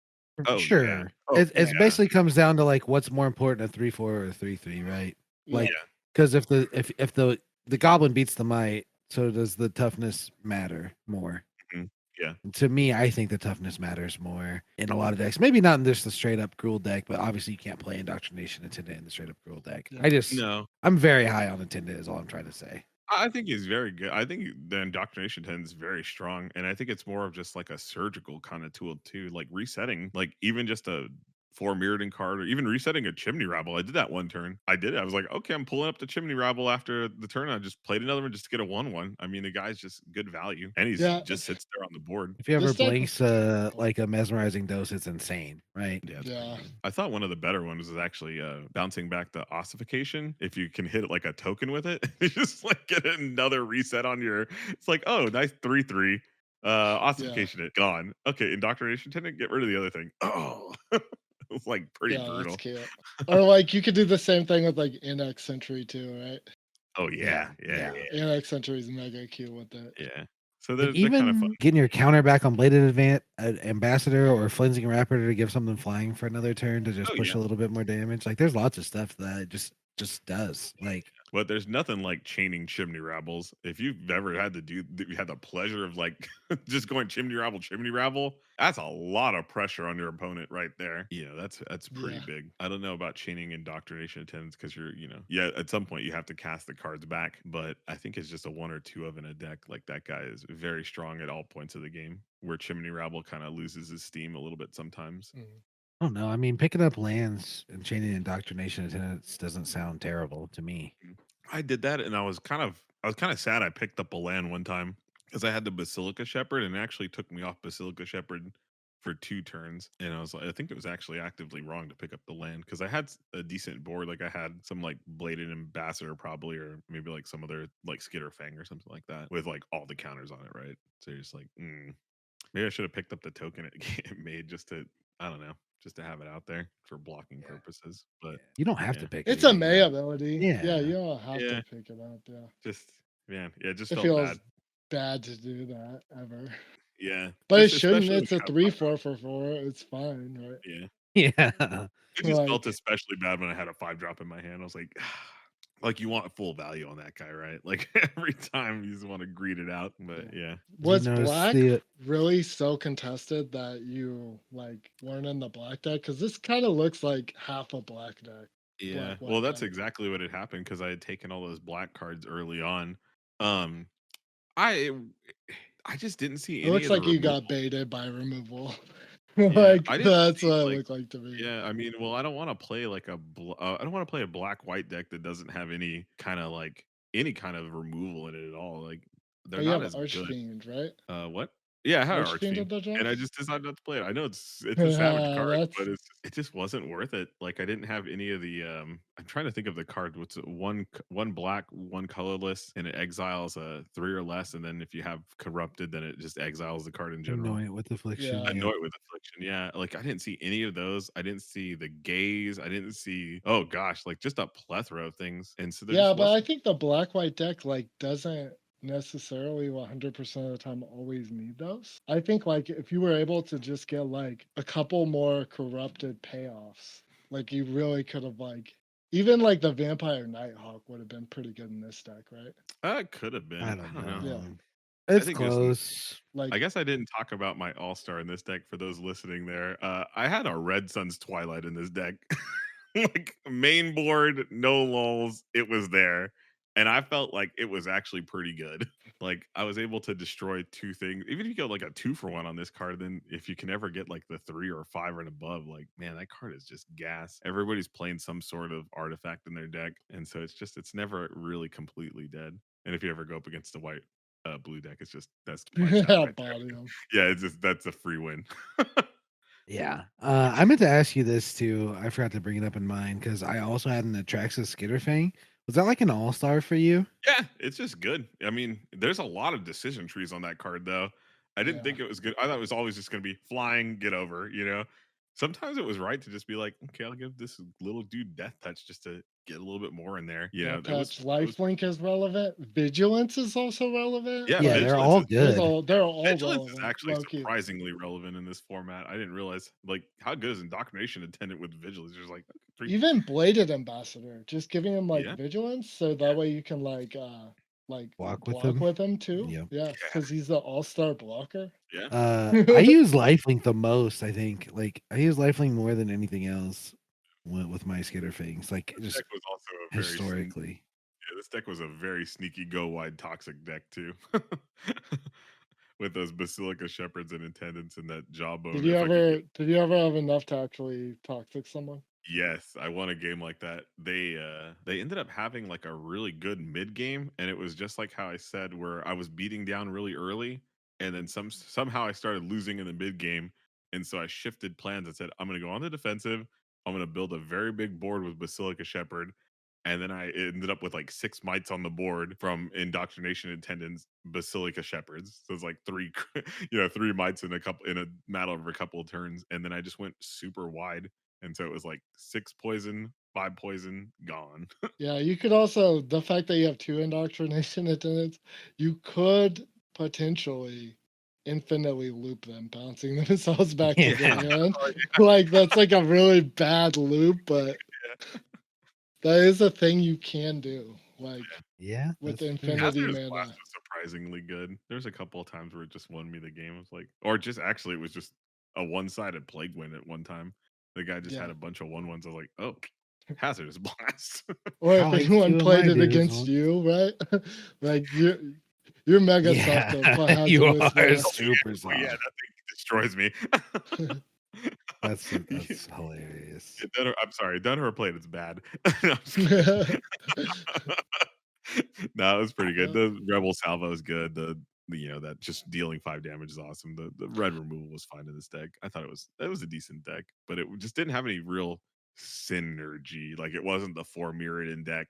oh yeah,
Sure.
oh
It's
yeah,
basically comes down to like what's more important, a 3/4 or a 3/3, right?
Yeah.
Like, because if the goblin beats the might, so does the toughness matter more?
mhm, yeah.
To me, I think the toughness matters more in a lot of decks. Maybe not in just the straight up Gruul deck, but obviously you can't play Indoctrination Attendant in the straight up Gruul deck.
Yeah.
No,
I'm very high on Attendant, is all I'm trying to say.
I think he's very good. I think the indoctrination tends very strong, and I think it's more of just like a surgical kind of tool too, like resetting, like even just a 4 Mirrodin card, or even resetting a Chimney Rabble. I did that one turn. I did it. I was like, okay, I'm pulling up the Chimney Rabble after the turn. I just played another one just to get a 1/1. I mean, the guy's just good value, and he's
Yeah.
just sits there on the board.
If he ever
This deck
blinks like a mesmerizing dose, it's insane, right?
Yeah, it's
Yeah.
pretty good. I thought one of the better ones was actually bouncing back the ossification. If you can hit it like a token with it, you just like get another reset on your. It's like, oh, nice 3/3. Ossification it gone. Okay, indoctrination tenant, get rid of the other thing. Oh, it's like pretty
Yeah, that's
brutal.
cute. Or like you could do the same thing with like Inex Sentry too, right?
Oh yeah, yeah,
Inex Sentry is mega cute with it.
yeah. So
Like
they're kind of fun.
even getting your counter back on Bladed Ambassador or Flensing Raptor to give something flying for another turn to just
Oh
push
yeah.
a little bit more damage. Like there's lots of stuff that it just does. Like
But there's nothing like chaining Chimney Rabbles. If you've ever had to do, you had the pleasure of like just going Chimney Rabble, that's a lot of pressure on your opponent right there. You know, that's pretty
Yeah.
big. I don't know about chaining indoctrination attendants because you're, you know, yeah, at some point you have to cast the cards back. But I think it's just a 1 or 2 of in a deck. Like that guy is very strong at all points of the game. Where Chimney Rabble kind of loses his steam a little bit sometimes.
Mhm.
I don't know. I mean, picking up lands and chaining indoctrination attendants doesn't sound terrible to me.
I did that, and I was kind of sad. I picked up a land one time because I had the Basilica Shepherd, and it actually took me off Basilica Shepherd for 2 turns. And I was like, I think it was actually actively wrong to pick up the land because I had a decent board. Like I had some like Bladed Ambassador probably, or maybe like some other like Skitter Fang or something like that with like all the counters on it, right? So you're just like, maybe I should have picked up the token it made just to, I don't know, just to have it out there for blocking purposes. But
You don't have
yeah.
to pick
It's a
anything
May
up.
ability.
Yeah.
You don't have
Yeah.
to pick it up. Yeah.
Just man, yeah, it just
It
felt
feels
bad.
bad to do that ever.
Yeah,
But it
just
shouldn't.
especially when
It's
you
a
have
3/4 for 4. It's fine, right?
yeah.
Yeah.
It just felt
Like
especially bad when I had a 5 drop in my hand. I was like you want full value on that guy, right? Like every time you just want to greet it out. But yeah.
Did you
was
notice
black
the
really so contested that you like weren't in the black deck? Because this kind of looks like half a black deck.
Yeah.
Black
Well,
white
that's
deck.
exactly what had happened because I had taken all those black cards early on. Um I I just didn't see
It
any
looks
of the
like you
removal.
got baited by removal.
Yeah,
Like
I didn't
that's
see
what it
like
looked like to me.
yeah, I mean, well, I don't want to play like I don't want to play a black white deck that doesn't have any kind of removal in it at all. Like
Oh,
they're
you
not
have
as good.
Archfiend, right?
What? Yeah, I had
Archfiend
Archfiend,
at the
and I
draft?
just decided not to play it. I know it's a savage
Yeah,
card, but
that's
it just wasn't worth it. Like I didn't have any of the I'm trying to think of the card. What's it? One black, one colorless, and it exiles a 3 or less, and then if you have corrupted, then it just exiles the card in general.
annoying with affliction?
yeah.
Yeah.
Annoyed with affliction, yeah. Like I didn't see any of those. I didn't see the gaze. I didn't see. Oh gosh, like just a plethora of things, and so there
Yeah,
just
but I
wasn't.
think the black white deck like doesn't necessarily 100% of the time always need those. I think like if you were able to just get like a couple more corrupted payoffs, like you really could have like even like the Vampire Nighthawk would have been pretty good in this deck, right?
It could have
I
been. I
don't
don't know.
Yeah.
know. It's
think
close.
Like,
I guess I didn't talk about my all-star in this deck for those listening there. I had a Red Sun's Twilight in this deck. Like main board, no lulls, it was there. And I felt like it was actually pretty good. Like I was able to destroy two things. Even if you go like a 2-for-1 on this card, then if you can ever get like the 3 or 5 and above, like man, that card is just gas. Everybody's playing some sort of artifact in their deck, and so it's never really completely dead. And if you ever go up against a white blue deck, it's just that's punch out
yeah,
right there.
body him.
Yeah, it's just that's a free win.
Yeah. I meant to ask you this too. I forgot to bring it up in mind because I also had an Atraxas Skitterfang. Was that like an all-star for you?
Yeah, it's just good. I mean, there's a lot of decision trees on that card, though. I didn't
Yeah.
think it was good. I thought it was always just going to be flying, get over, you know? Sometimes it was right to just be like, okay, I'll give this little dude death touch just to get a little bit more in there. You know,
Death Touch, Lifelink is relevant. Vigilance is also relevant.
yeah,
Yeah,
Like,
they're
Vigilance
all
is
good.
they're all
Vigilance is
relevant.
actually
low-key.
surprisingly relevant in this format. I didn't realize like how good is Indoctrination attendant with Vigilance? There's like 3.
Even Bladed Ambassador, just giving him like
Yeah.
vigilance, so that way you can like
Block
block
with
with
him.
him too.
Yeah.
Yeah, because he's the all-star blocker.
Yeah.
I use Lifelink the most, I think. Like I use Lifelink more than anything else with my Skitterfangs. Like
This
just
deck was also a very
historically.
Yeah, this deck was a very sneaky go wide toxic deck too. With those Basilica Shepherds and Attendants and that Jawbone.
Did you
If I could get
ever have enough to actually toxic someone?
Yes, I won a game like that. They ended up having like a really good mid game, and it was just like how I said, where I was beating down really early, and then somehow I started losing in the mid game, and so I shifted plans and said, I'm gonna go on the defensive. I'm gonna build a very big board with Basilica Shepherd. And then I ended up with like 6 mites on the board from Indoctrination Attendants, Basilica Shepherds. So it's like 3, 3 mites in a matter of a couple of turns. And then I just went super wide. And so it was like 6 poison, 5 poison, gone.
Yeah, you could also, the fact that you have 2 indoctrination attendants, you could potentially infinitely loop them, bouncing themselves back to the
Yeah.
end. Like that's like a really bad loop, but
Yeah.
that is a thing you can do. Like
Yeah.
with
that's true.
infinity
Hazardous Blast
mana.
was surprisingly good. There's a couple of times where it just won me the game. It was like, or just actually, it was just a one-sided plague win at one time. The guy just had
Yeah.
a bunch of 1/1s. I was like, oh, Hazardous Blast.
Or if
I'll hate
anyone
you and
played
my
it
dudes
against
once.
you, right? Like you're mega soft to play
Yeah, you
hazardous
are
blast.
super
Oh, yeah,
soft.
that thing destroys me.
That's hilarious.
I'm sorry, done or played, it's bad. No, I'm just kidding. No, it was pretty good.
Yeah.
The Rebel Salvo is good. That just dealing 5 damage is awesome. The red removal was fine in this deck. I thought it was a decent deck, but it just didn't have any real synergy. Like it wasn't the 4 Mirrodin deck.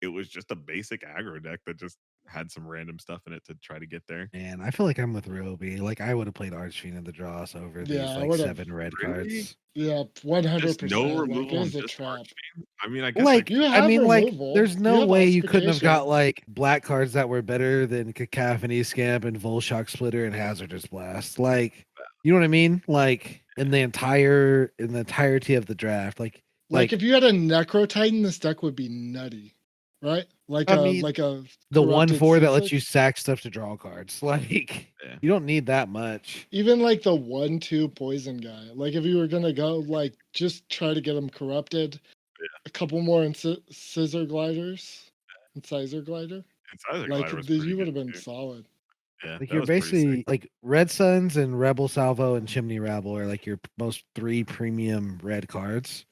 It was just a basic aggro deck that just had some random stuff in it to try to get there.
And I feel like I'm with Roby. Like I would have played Archfiend of the Dross over
Yeah,
these
I
like
would've.
7 red
Really?
cards.
Yeah,
Just
100%.
no
Like
removal on
it's a
just
trap.
Archfiend? I mean, I guess
Like
You
I
have
mean, like
removal.
there's
You
no
have
way you couldn't have
Ossification.
got like black cards that were better than Cacophony Scamp and Volshock Splitter and Hazardous Blast. Like, you know what I mean? Like in the entirety of the draft.
Like if you had a Necro Titan, this deck would be nutty, right? Like
I
a
mean,
like a
the
corrupted
1/4 that lets
Caesar.
you sack stuff to draw cards. Like
Yeah.
you don't need that much.
Even like the 1/2 poison guy. Like if you were gonna go like just try to get him corrupted, a couple more scissor gliders, incisor glider.
Incisor
Like
Glider was pretty
you would
good
have been
too.
solid.
Yeah,
Like
that
you're
was pretty sick.
basically like Red Suns and Rebel Salvo and Chimney Rabble are like your most 3 premium red cards.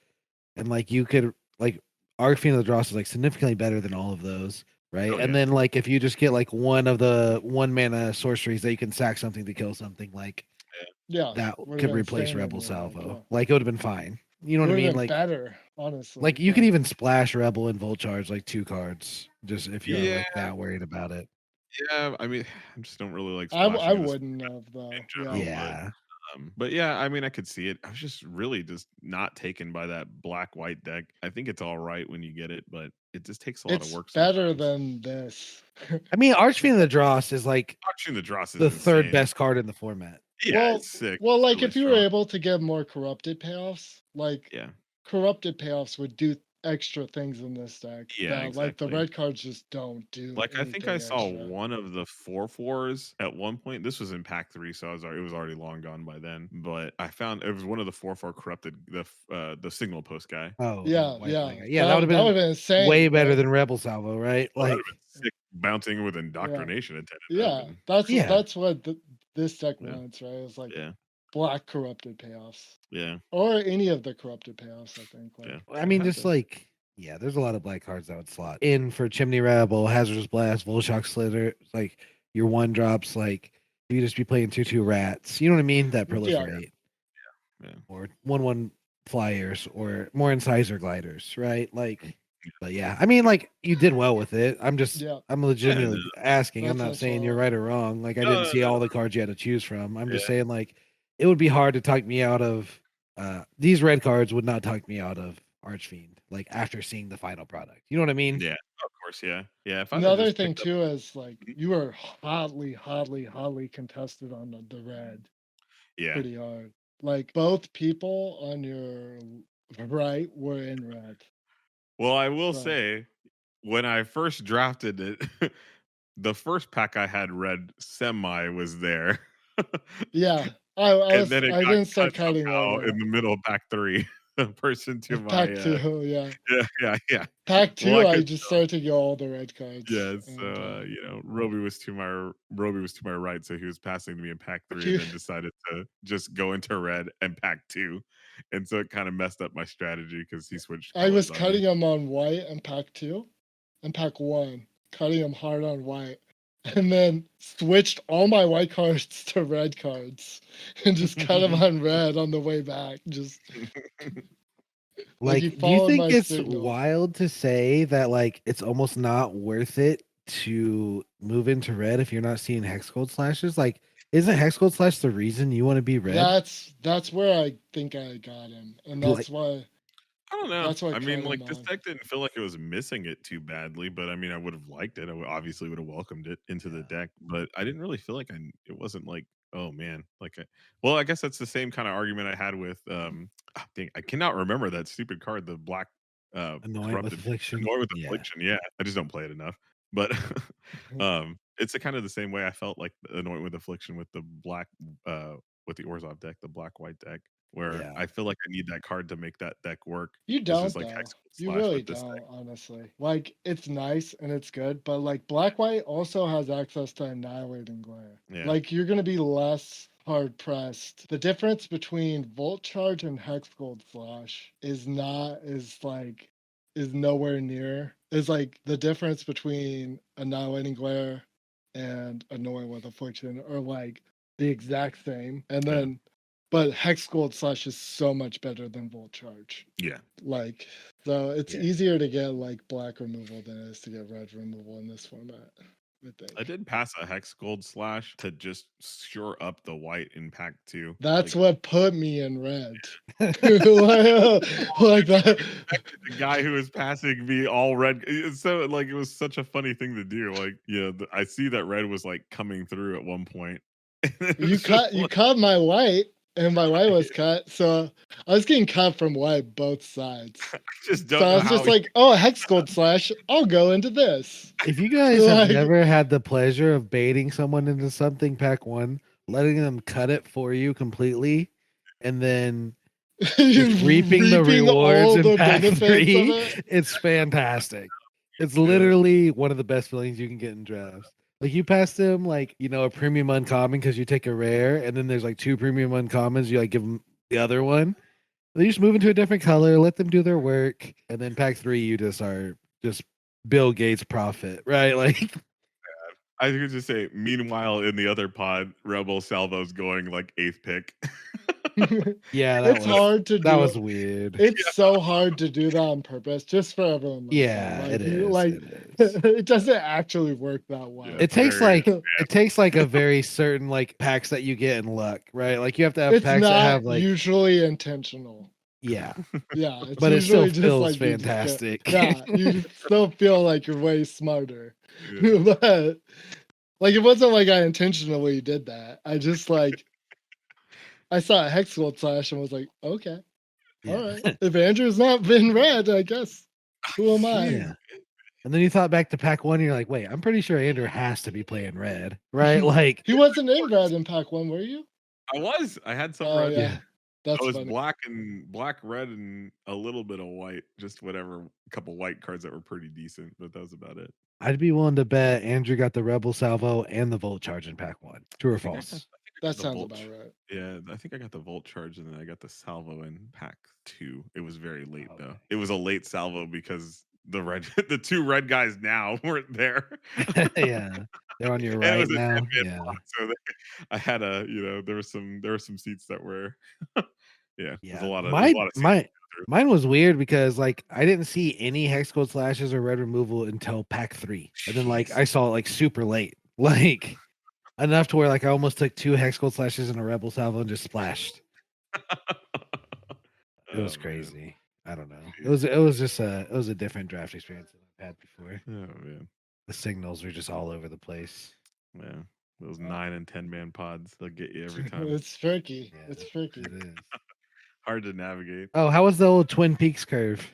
And like you could like Arcfiend of the Dross is like significantly better than all of those, right?
Oh,
And
yeah.
then like if you just get like one of the 1 mana sorceries that you can sack something to kill something, like
Yeah,
that
would've
could
been
replace
standard
Rebel
in the deck,
Salvo.
yeah.
Like it would have been fine. You know
It
what I
would have
mean?
been
Like
better, honestly.
like you could even splash Rebel and Volcharge like 2 cards just if you're
Yeah,
like that worried about it.
yeah. I mean, I just don't really like
I
splashing in this
wouldn't have though.
in
Yeah.
general,
Yeah.
but yeah, I mean, I could see it. I was just really just not taken by that black white deck. I think it's all right when you get it, but it just takes a lot of
It's
work.
better
sometimes.
than this.
I mean, Archfiend of the Dross is like
Auction the Dross is
the third
insane.
best card in the format.
Yeah,
well,
it's sick.
well,
It's
like
really
if you were
strong.
able to get more corrupted payoffs, like
Yeah,
corrupted payoffs would do extra things in this deck
Yeah,
that like the
exactly.
red cards just don't do
Like, I think I
anything
saw
extra.
one of the 4/4s at one point. This was in pack 3, so it was already long gone by then, but I found it was one of the 4/4 corrupted the signal post guy.
Oh, the
Yeah,
white
yeah.
black guy. Yeah, that would have
That would
been
have been
way
insane,
better
right?
than Rebel Salvo, right?
Oh, that'd have
Like,
been sick. Bouncing with
Yeah.
indoctrination attended. That'd
Yeah.
have been
yeah,
That's what this deck
yeah,
wants, right? It's like
yeah,
black corrupted payoffs.
yeah,
Or any of the corrupted payoffs, I think.
yeah.
Like
I mean,
Had
just
to.
like, yeah, there's a lot of black cards that would slot in for Chimney Rebel, Hazardous Blast, Volshock Slither. It's like your one drops, like you just be playing 2/2 rats. You know what I mean? That
yeah.
proliferate
Yeah.
or 1/1 flyers or more incisor gliders, right? Like, but yeah, I mean, like you did well with it.
Yeah.
I'm
Yeah, no,
legitimately asking. I'm not
That's
saying you're
all.
right or wrong. Like I
no,
didn't
no,
see
no.
all the cards you had to choose from. I'm
Yeah,
just saying like it would be hard to talk me out of these red cards would not talk me out of Archfiend, like after seeing the final product. You know what I mean?
yeah, of course, yeah. Yeah, if I'd have
Another
just
thing
picked up
too is like
Mhm.
you were hotly contested on the red
Yeah.
pretty hard. Like both people on your right were in red.
Well, I will
So
say, when I first drafted it, the first pack I had red semi was there.
yeah,
And then it
I
got
didn't
cut
start counting
somehow
over
in the middle of pack 3. The person to my,
pack two. Yeah,
yeah.
pack
Well,
two.
I
I
could
just started to get all the red cards,
yeah, so,
and
Roby was to my right, so he was passing to me in pack 3 and
you,
then decided to just go into red and pack 2, and so it kinda messed up my strategy because he switched
I was
colors on me.
cutting them on white and pack two, and pack one, cutting them hard on white, and then switched all my white cards to red cards, and just cut them on red on the way back. Just like you
Like, do you
followed
think
my
it's
signal.
wild to say that like it's almost not worth it to move into red if you're not seeing hex gold slashes? Like, isn't hex gold slash the reason you want to be red?
That's where I think I got him, and
Like,
I don't know.
that's why I
I
cut
mean,
him
like, this
on.
deck didn't feel like it was missing it too badly, but I mean, I would have liked it. Obviously would have welcomed it into the
yeah,
deck, but I didn't really feel like it wasn't like, oh man, well, I guess that's the same kind of argument I had with, I cannot remember that stupid card, the black,
annoying with
corrupted
affliction.
Annoy with
Yeah,
Affliction. Yeah, I just don't play it enough, but, it's a kind of the same way I felt like Annoying with Affliction with the black, with the Orzhov deck, the black white deck, where
yeah,
I feel like I need that card to make that deck work.
You
It's just
don't
like
though.
Hex
You
Slash
really
with this deck.
don't, honestly. Like it's nice and it's good, but like black white also has access to annihilating glare.
Yeah,
Like you're gonna be less hard pressed. The difference between Volt Charge and Hex Gold Slash is nowhere near. Is like the difference between annihilating glare and annoying with affliction are like the exact same. And
yeah,
then but Hex Gold Slash is so much better than Volt Charge.
yeah.
Like, so it's
yeah.
easier to get like black removal than it is to get red removal in this format, I
I
think.
did pass a Hex Gold Slash to just shore up the white in pack 2.
That's
Like,
what put me in red. Like that.
the guy who was passing me all red. It's so like it was such a funny thing to do. Like, I see that red was like coming through at one point. And it was just
You
like,
cut my white, and my white was cut. So I was getting cut from white both sides.
I just
So
don't
I
know
was
how
just like, oh, a Hex Gold Slash, I'll go into this.
If you guys have
Like
never had the pleasure of baiting someone into something pack one, letting them cut it for you completely, and then
you're
just reaping the
reaping
rewards
all
in
the
pack
benefits of
3,
it.
it's fantastic. It's
yeah,
literally one of the best feelings you can get in drafts. Like you pass them like, a premium uncommon because you take a rare, and then there's like 2 premium uncommons, you like give them the other one. They just move into a different color, let them do their work, and then pack 3 you just are just Bill Gates profit, right? Like
I could just say, meanwhile, in the other pod, Rebel Salvo's going like 8th pick.
yeah,
It's hard to
that
do.
was weird.
It's so hard to do that on purpose, just for everyone listening.
Yeah,
Like
it
you
is.
like
It is.
it doesn't actually work that
Yeah,
well.
It
it's
takes
very
like it takes like a very certain like packs that you get in luck, right? Like you have to have
It's
packs that
not
have like
usually intentional.
yeah,
Yeah, it's
but it still
usually just
feels
like you just get
fantastic.
yeah, you just still feel like you're way smarter.
yeah.
But like it wasn't like I intentionally did that. I just like I saw a Hex Gold Slash and was like, okay, all
Yeah.
right. If Andrew's not been red, I guess Who am I?
Yeah. And then you thought back to pack 1, you're like, wait, I'm pretty sure Andrew has to be playing red, right? Like,
He wasn't in red in pack 1, were you?
I had some
Oh
red.
yeah,
yeah.
that's
I was
funny.
black, red, and a little bit of white. Just whatever, a couple white cards that were pretty decent, but that was about it.
I'd be willing to bet Andrew got the Rebel Salvo and the Volt Charge in pack 1. True or
I think I
false?
got
That
the
sounds
Volt.
about right.
Yeah, I think I got the Volt Charge, and then I got the Salvo in pack 2. It was very late though.
Okay.
It was a late Salvo because the 2 red guys now weren't there.
Yeah. They're on your
And it
right
was a 10
now.
man
Yeah.
pod, so I had there were some seats that were yeah, there's a
Yeah.
lot of seats.
Mine was weird because like I didn't see any hex code slashes or red removal until pack 3. And then like I saw it like super late. Like enough to where like I almost took 2 hex code slashes and a rebel salvo and just splashed. It was crazy. I don't know. It was just it was a different draft experience than I've had before.
Oh man.
The signals were just all over the place.
Yeah. Those 9 and 10 man pods, they'll get you every time.
It's tricky.
Yeah,
It's tricky.
It is.
Hard to navigate.
Oh, how was the old Twin Peaks curve?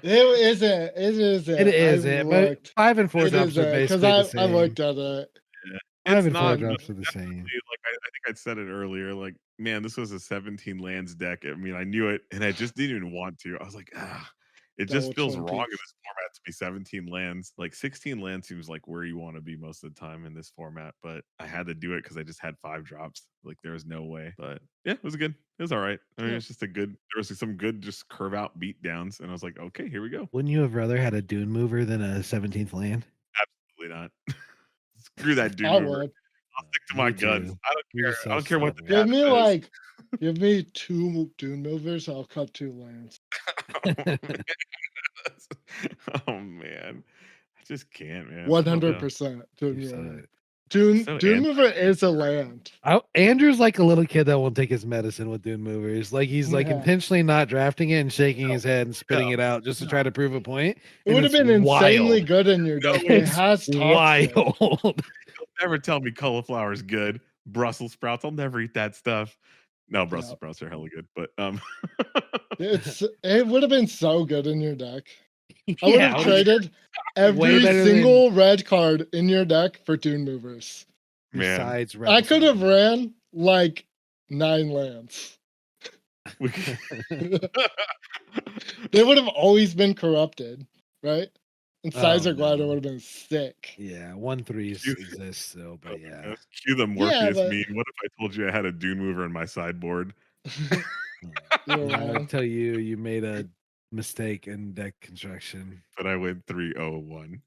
It isn't. It isn't.
It isn't, but 5 and 4
It
drops are
isn't because
basically the same.
I looked at it.
Yeah.
5
It's
and 4
not,
drops are the same.
like I think I said it earlier. Like, man, this was a 17 lands deck. I mean, I knew it, and I just didn't even want to. I was like, it just
Double
feels
Twin
wrong in
Peaks.
this format to be 17 lands. Like 16 lands seems like where you want to be most of the time in this format. But I had to do it because I just had 5 drops. Like there was no way. But yeah, it was good. It was all right. I mean,
Yeah.
it's just there was some good just curve out beat downs, and I was like, okay, here we go.
Wouldn't you have rather had a Dune Mover than a 17th land?
Absolutely not. Screw that dude.
I
mover.
would.
I'll stick to my
Me
guns.
too.
I don't
You're
care.
just
I don't care what the
stubborn.
Give me
data says.
give me 2 Dune movers. I'll cut 2 lands.
Oh man, I just can't, man.
100% Dune
You're
mover.
so-
Dune
so
Dune mover is a land.
Andrew's like a little kid that won't take his medicine with Dune Movers. Like he's like
Yeah.
intentionally not drafting it and shaking his head and spitting it out just to try to prove a point.
It would have been insanely good in your deck. It
It's
has toxic.
wild.
You'll never tell me cauliflower is good. Brussels sprouts, I'll never eat that stuff. No, Brussels sprouts are hella good, but
It would have been so good in your deck. I would
Yeah,
have traded every
better
single red card in your deck for Dune movers.
man,
besides
I
Rebel
could have
Salvo.
ran like 9 lands.
we
They would have always been corrupted, right? And Sizer Glider
no.
would have been sick.
Yeah, 1/3s exist still, but yeah.
Cue the Morpheus
but-
meme. What if I told you I had a Dune mover in my sideboard?
You're
I
wrong.
tell you made a mistake in deck construction.
But I went 301.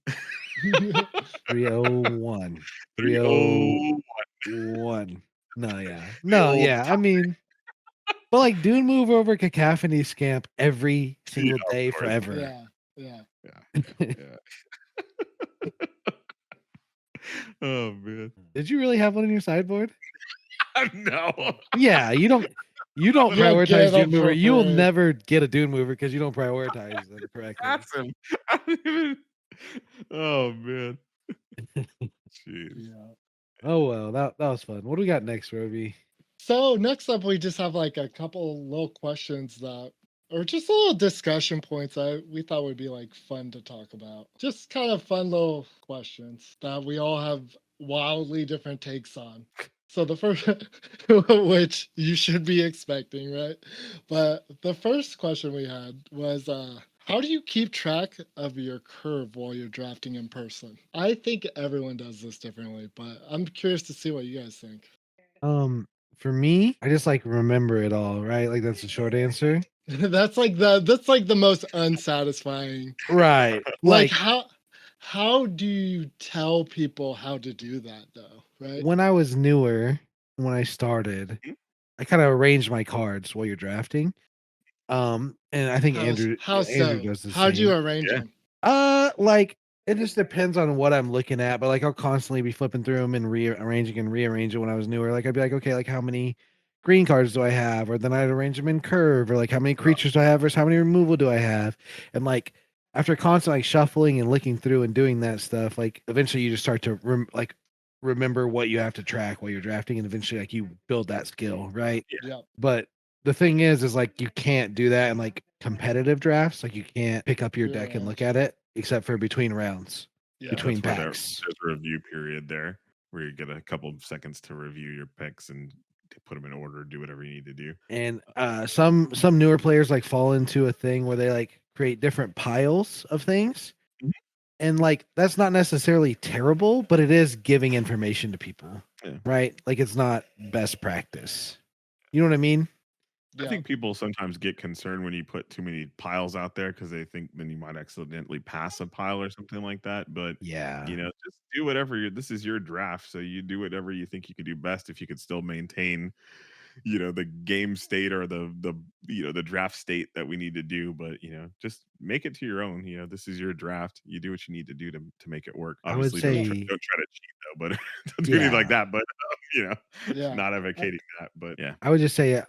301.
301.
301. No, yeah. No, yeah. I mean, but like Dune move over Cacophony Scamp every single
Yeah, of
day
course.
forever.
Yeah.
Yeah. Oh man.
Did you really have one in your sideboard?
No.
Yeah, you don't
You don't
prioritize
get
Dune
them
mover.
for
You'll
free.
never get a Dune mover because you don't prioritize them correctly.
That's him. I don't even. Oh man. Jeez.
Yeah.
Oh well, that was fun. What do we got next, Roby?
So next up, we just have like a couple little questions that, or just little discussion points that we thought would be like fun to talk about. Just kind of fun little questions that we all have wildly different takes on. So the first, which you should be expecting, right? But the first question we had was, how do you keep track of your curve while you're drafting in person? I think everyone does this differently, but I'm curious to see what you guys think.
For me, I just like remember it all, right? Like that's the short answer.
That's like the most unsatisfying.
Right.
Like how do you tell people how to do that though? Right?
When I was newer, when I started, I kind of arranged my cards while you're drafting. And I think Andrew does the
How'd
same.
you arrange
Yeah.
them?
Like it just depends on what I'm looking at, but like I'll constantly be flipping through them and rearranging and rearranging when I was newer. Like I'd be like, okay, like how many green cards do I have? Or then I'd arrange them in curve, or like how many creatures do I have versus how many removal do I have? And like after constantly like shuffling and looking through and doing that stuff, like eventually you just start to remember what you have to track while you're drafting, and eventually like you build that skill, right?
Yeah.
But the thing is like you can't do that and like competitive drafts. Like you can't pick up your deck and
Yeah.
look at it except for between rounds,
Yeah.
between
That's where
packs.
there's a review period there where you get a couple of seconds to review your picks and to put them in order, do whatever you need to do.
And some newer players like fall into a thing where they like create different piles of things.
Mhm.
And like that's not necessarily terrible, but it is giving information to people.
Yeah.
Right? Like it's not best practice. You know what I mean?
I
Yeah.
think people sometimes get concerned when you put too many piles out there because they think then you might accidentally pass a pile or something like that. But
Yeah.
just do whatever this is your draft, so you do whatever you think you could do best if you could still maintain, the game state or the draft state that we need to do. But just make it to your own. This is your draft. You do what you need to do to make it work.
I would
Obviously,
say
don't try to cheat though, but don't do anything like
yeah.
that. But
Yeah.
not advocating that. But yeah.
I would just say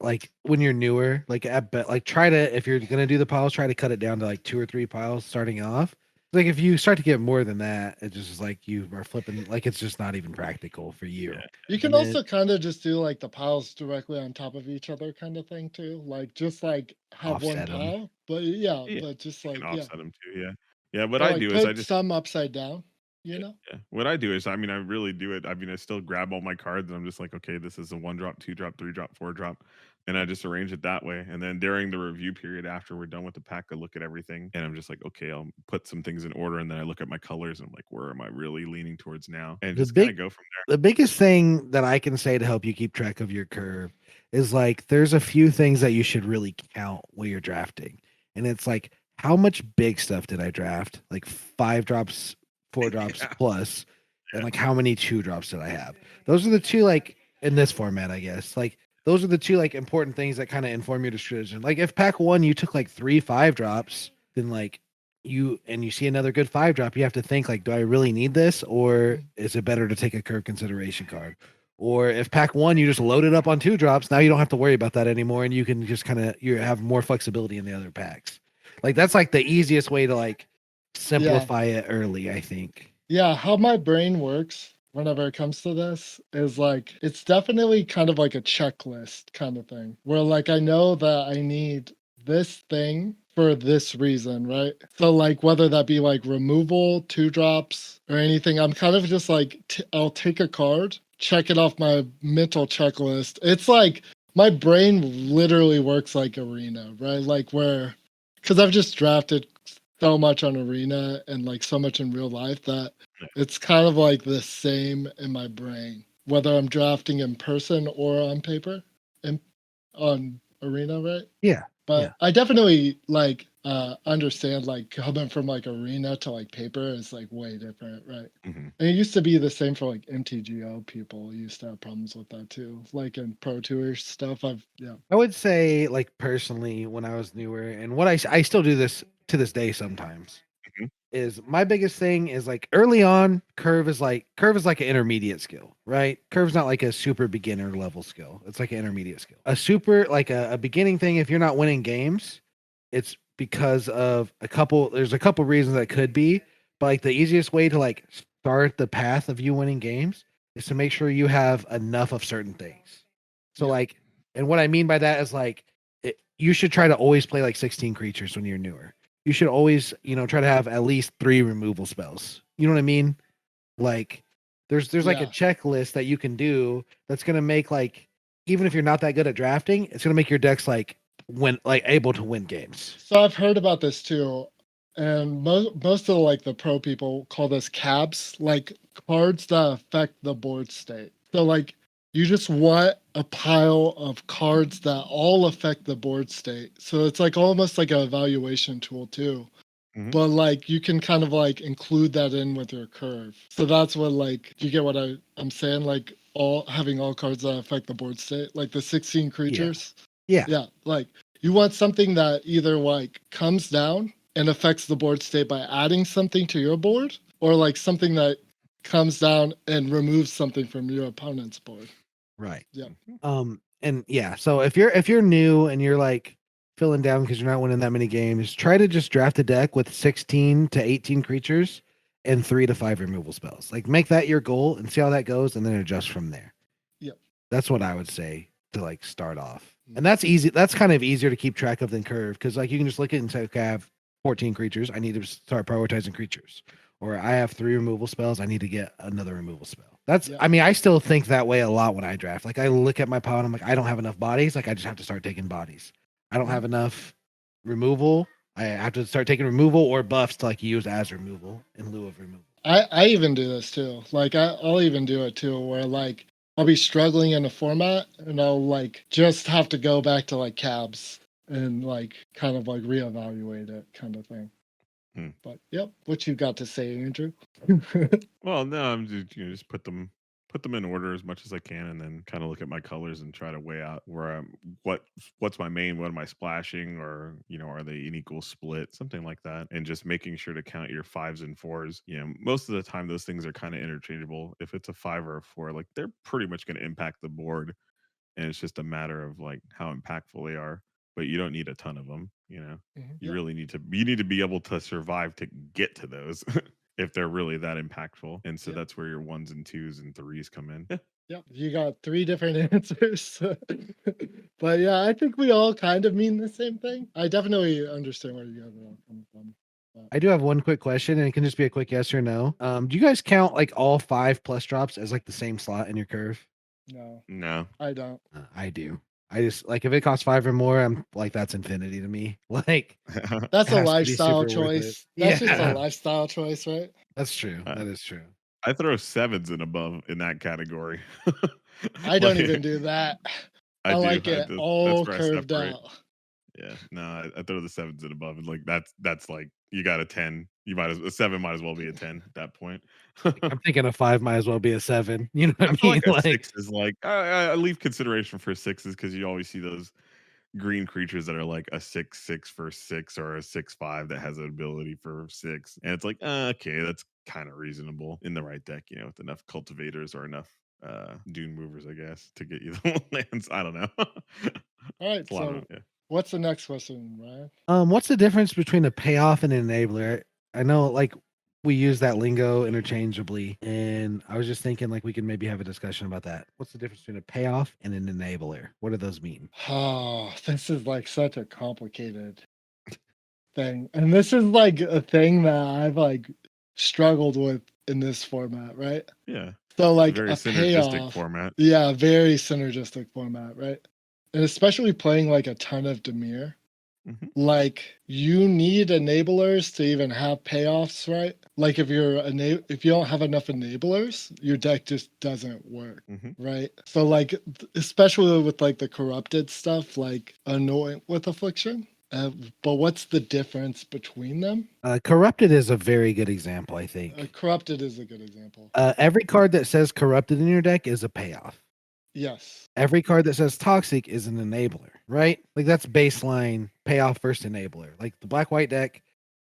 like when you're newer, like at bet like try to if you're gonna do the piles, try to cut it down to like 2 or 3 piles starting off. Like if you start to get more than that, it just is like you are flipping like it's just not even practical for you.
Yeah.
You can
And then-
also kind of just do like the piles directly on top of each other kind of thing too. Like just like have one
Offset 'em.
pile. But yeah,
Yeah,
but just
you
like
can
yeah.
offset them too. Yeah. Yeah. What
But
I
like
do is I
put
just
some upside down, you know?
Yeah. What I do is, I mean, I really do it. I mean, I still grab all my cards and I'm just like, okay, this is a 1 drop, 2 drop, 3 drop, 4 drop. And I just arrange it that way. And then during the review period, after we're done with the pack, I look at everything and I'm just like, okay, I'll put some things in order. And then I look at my colors and I'm like, where am I really leaning towards now? And
The
just kind of
big
go from there.
the biggest thing that I can say to help you keep track of your curve is like there's a few things that you should really count while you're drafting. And it's like how much big stuff did I draft? Like 5 drops, 4 drops
Yeah.
plus, and
Yeah.
like how many 2 drops did I have? Those are the two like in this format, I guess. Like those are the two like important things that kind of inform your decision. Like if pack 1 you took like 3 5 drops, then like you see another good 5 drop, you have to think like, do I really need this, or is it better to take a curve consideration card? Or if pack 1 you just load it up on 2 drops, now you don't have to worry about that anymore, and you can just kind of you have more flexibility in the other packs. Like that's like the easiest way to like simplify it early, I think.
Yeah, how my brain works whenever it comes to this is like it's definitely kind of like a checklist kind of thing where like I know that I need this thing for this reason, right? So like whether that be like removal, 2 drops or anything, I'm kind of just like I'll take a card, check it off my mental checklist. It's like my brain literally works like Arena, right? Like where because I've just drafted so much on Arena and like so much in real life that it's kind of like the same in my brain, whether I'm drafting in person or on paper and on Arena, right?
Yeah.
But
Yeah.
I definitely like understand like coming from like Arena to like paper is like way different, right?
Mhm.
And it used to be the same for like MTGO people used to have problems with that too. Like in Pro Tour stuff,
I would say like personally when I was newer, and what I still do this to this day sometimes,
Mhm.
is my biggest thing is like early on curve is like an intermediate skill, right? Curve's not like a super beginner level skill. It's like an intermediate skill. A super like a beginning thing, if you're not winning games, it's because of there's a couple reasons that could be, but like the easiest way to like start the path of you winning games is to make sure you have enough of certain things. So
Yeah.
like, and what I mean by that is like you should try to always play like 16 creatures when you're newer. You should always, try to have at least 3 removal spells. You know what I mean? Like there's like a
Yeah.
checklist that you can do that's gonna make like even if you're not that good at drafting, it's gonna make your decks like able to win games.
So I've heard about this too, and most of like the pro people call this cabs, like cards that affect the board state. So like you just want a pile of cards that all affect the board state. So it's like almost like an evaluation tool too.
Mhm.
But like you can kind of like include that in with your curve. So that's what like you get what I'm saying, like all having all cards that affect the board state, like the 16 creatures.
Yeah.
Yeah, like you want something that either like comes down and affects the board state by adding something to your board, or like something that comes down and removes something from your opponent's board.
Right.
Yeah.
And yeah, so if you're new and you're like feeling down because you're not winning that many games, try to just draft a deck with 16 to 18 creatures and 3 to 5 removal spells. Like make that your goal and see how that goes and then adjust from there.
Yep.
That's what I would say to like start off. And that's easy. That's kind of easier to keep track of than curve because like you can just look at it and say, okay, I have 14 creatures. I need to start prioritizing creatures. Or I have 3 removal spells. I need to get another removal spell. That's
Yeah.
I mean, I still think that way a lot when I draft. Like I look at my pile and I'm like, I don't have enough bodies. Like I just have to start taking bodies. I don't have enough removal. I have to start taking removal or buffs to like use as removal in lieu of removal.
I even do this too. Like I'll even do it too, where like I'll be struggling in a format and I'll like just have to go back to like cabs and like kind of like reevaluate it kind of thing. But yep, what you got to say, Andrew?
Well, no, I'm just put them in order as much as I can, and then kind of look at my colors and try to weigh out where I'm what's my main, what am I splashing, or are they an equal split, something like that, and just making sure to count your 5s and 4s. Most of the time those things are kind of interchangeable. If it's a 5 or a 4, like they're pretty much going to impact the board, and it's just a matter of like how impactful they are. But you don't need a ton of them. You really need to be able to survive to get to those if they're really that impactful. And so that's where your 1s and 2s and 3s come in.
Yep, you got 3 different answers. But yeah, I think we all kind of mean the same thing. I definitely understand where you guys are all coming from.
I do have one quick question, and it can just be a quick yes or no. Do you guys count like all 5 plus drops as like the same slot in your curve?
No, I don't.
I do. I just like if it costs 5 or more, I'm like that's infinity to me. Like
That's
it
a
has to be
lifestyle
super worth it.
choice. That's just a
Yeah,
lifestyle choice, right?
that's true. That is true.
I throw 7s and above in that category.
I don't even do that. I
do.
like it all
That's where I
curved
separate.
out.
Yeah, no, I throw the 7s and above, and like that's like you got a 10. You a 7 might as well be a 10 at that point.
I'm thinking a 5 might as well be a 7. You know what
I
I
feel
mean?
like a
Like
6 is like I leave consideration for 6s because you always see those green creatures that are like a 6/6 for 6 or a 6/5 that has an ability for 6, and it's like okay, that's kind of reasonable in the right deck, with enough cultivators or enough dune movers, I guess, to get you the lands. I don't know.
All right,
It's a lot
so
of
what's the next question, Ryan?
what's the difference between a payoff and an enabler? I know like we use that lingo interchangeably, and I was just thinking like we could maybe have a discussion about that. What's the difference between a payoff and an enabler? What do those mean?
Oh, this is like such a complicated thing. And this is like a thing that I've like struggled with in this format, right?
yeah.
So
It's a
like
very
a
synergistic
payoff.
format.
Yeah, very synergistic format, right? And especially playing like a ton of Demir.
Mhm.
Like you need enablers to even have payoffs, right? Like if if you don't have enough enablers, your deck just doesn't work, right? So like especially with like the corrupted stuff, like Anoint with Affliction. But what's the difference between them?
Corrupted is a very good example, I think.
Corrupted is a good example.
Every card that says corrupted in your deck is a payoff.
Yes.
Every card that says toxic is an enabler, right? Like that's baseline payoff first enabler. Like the black-white deck,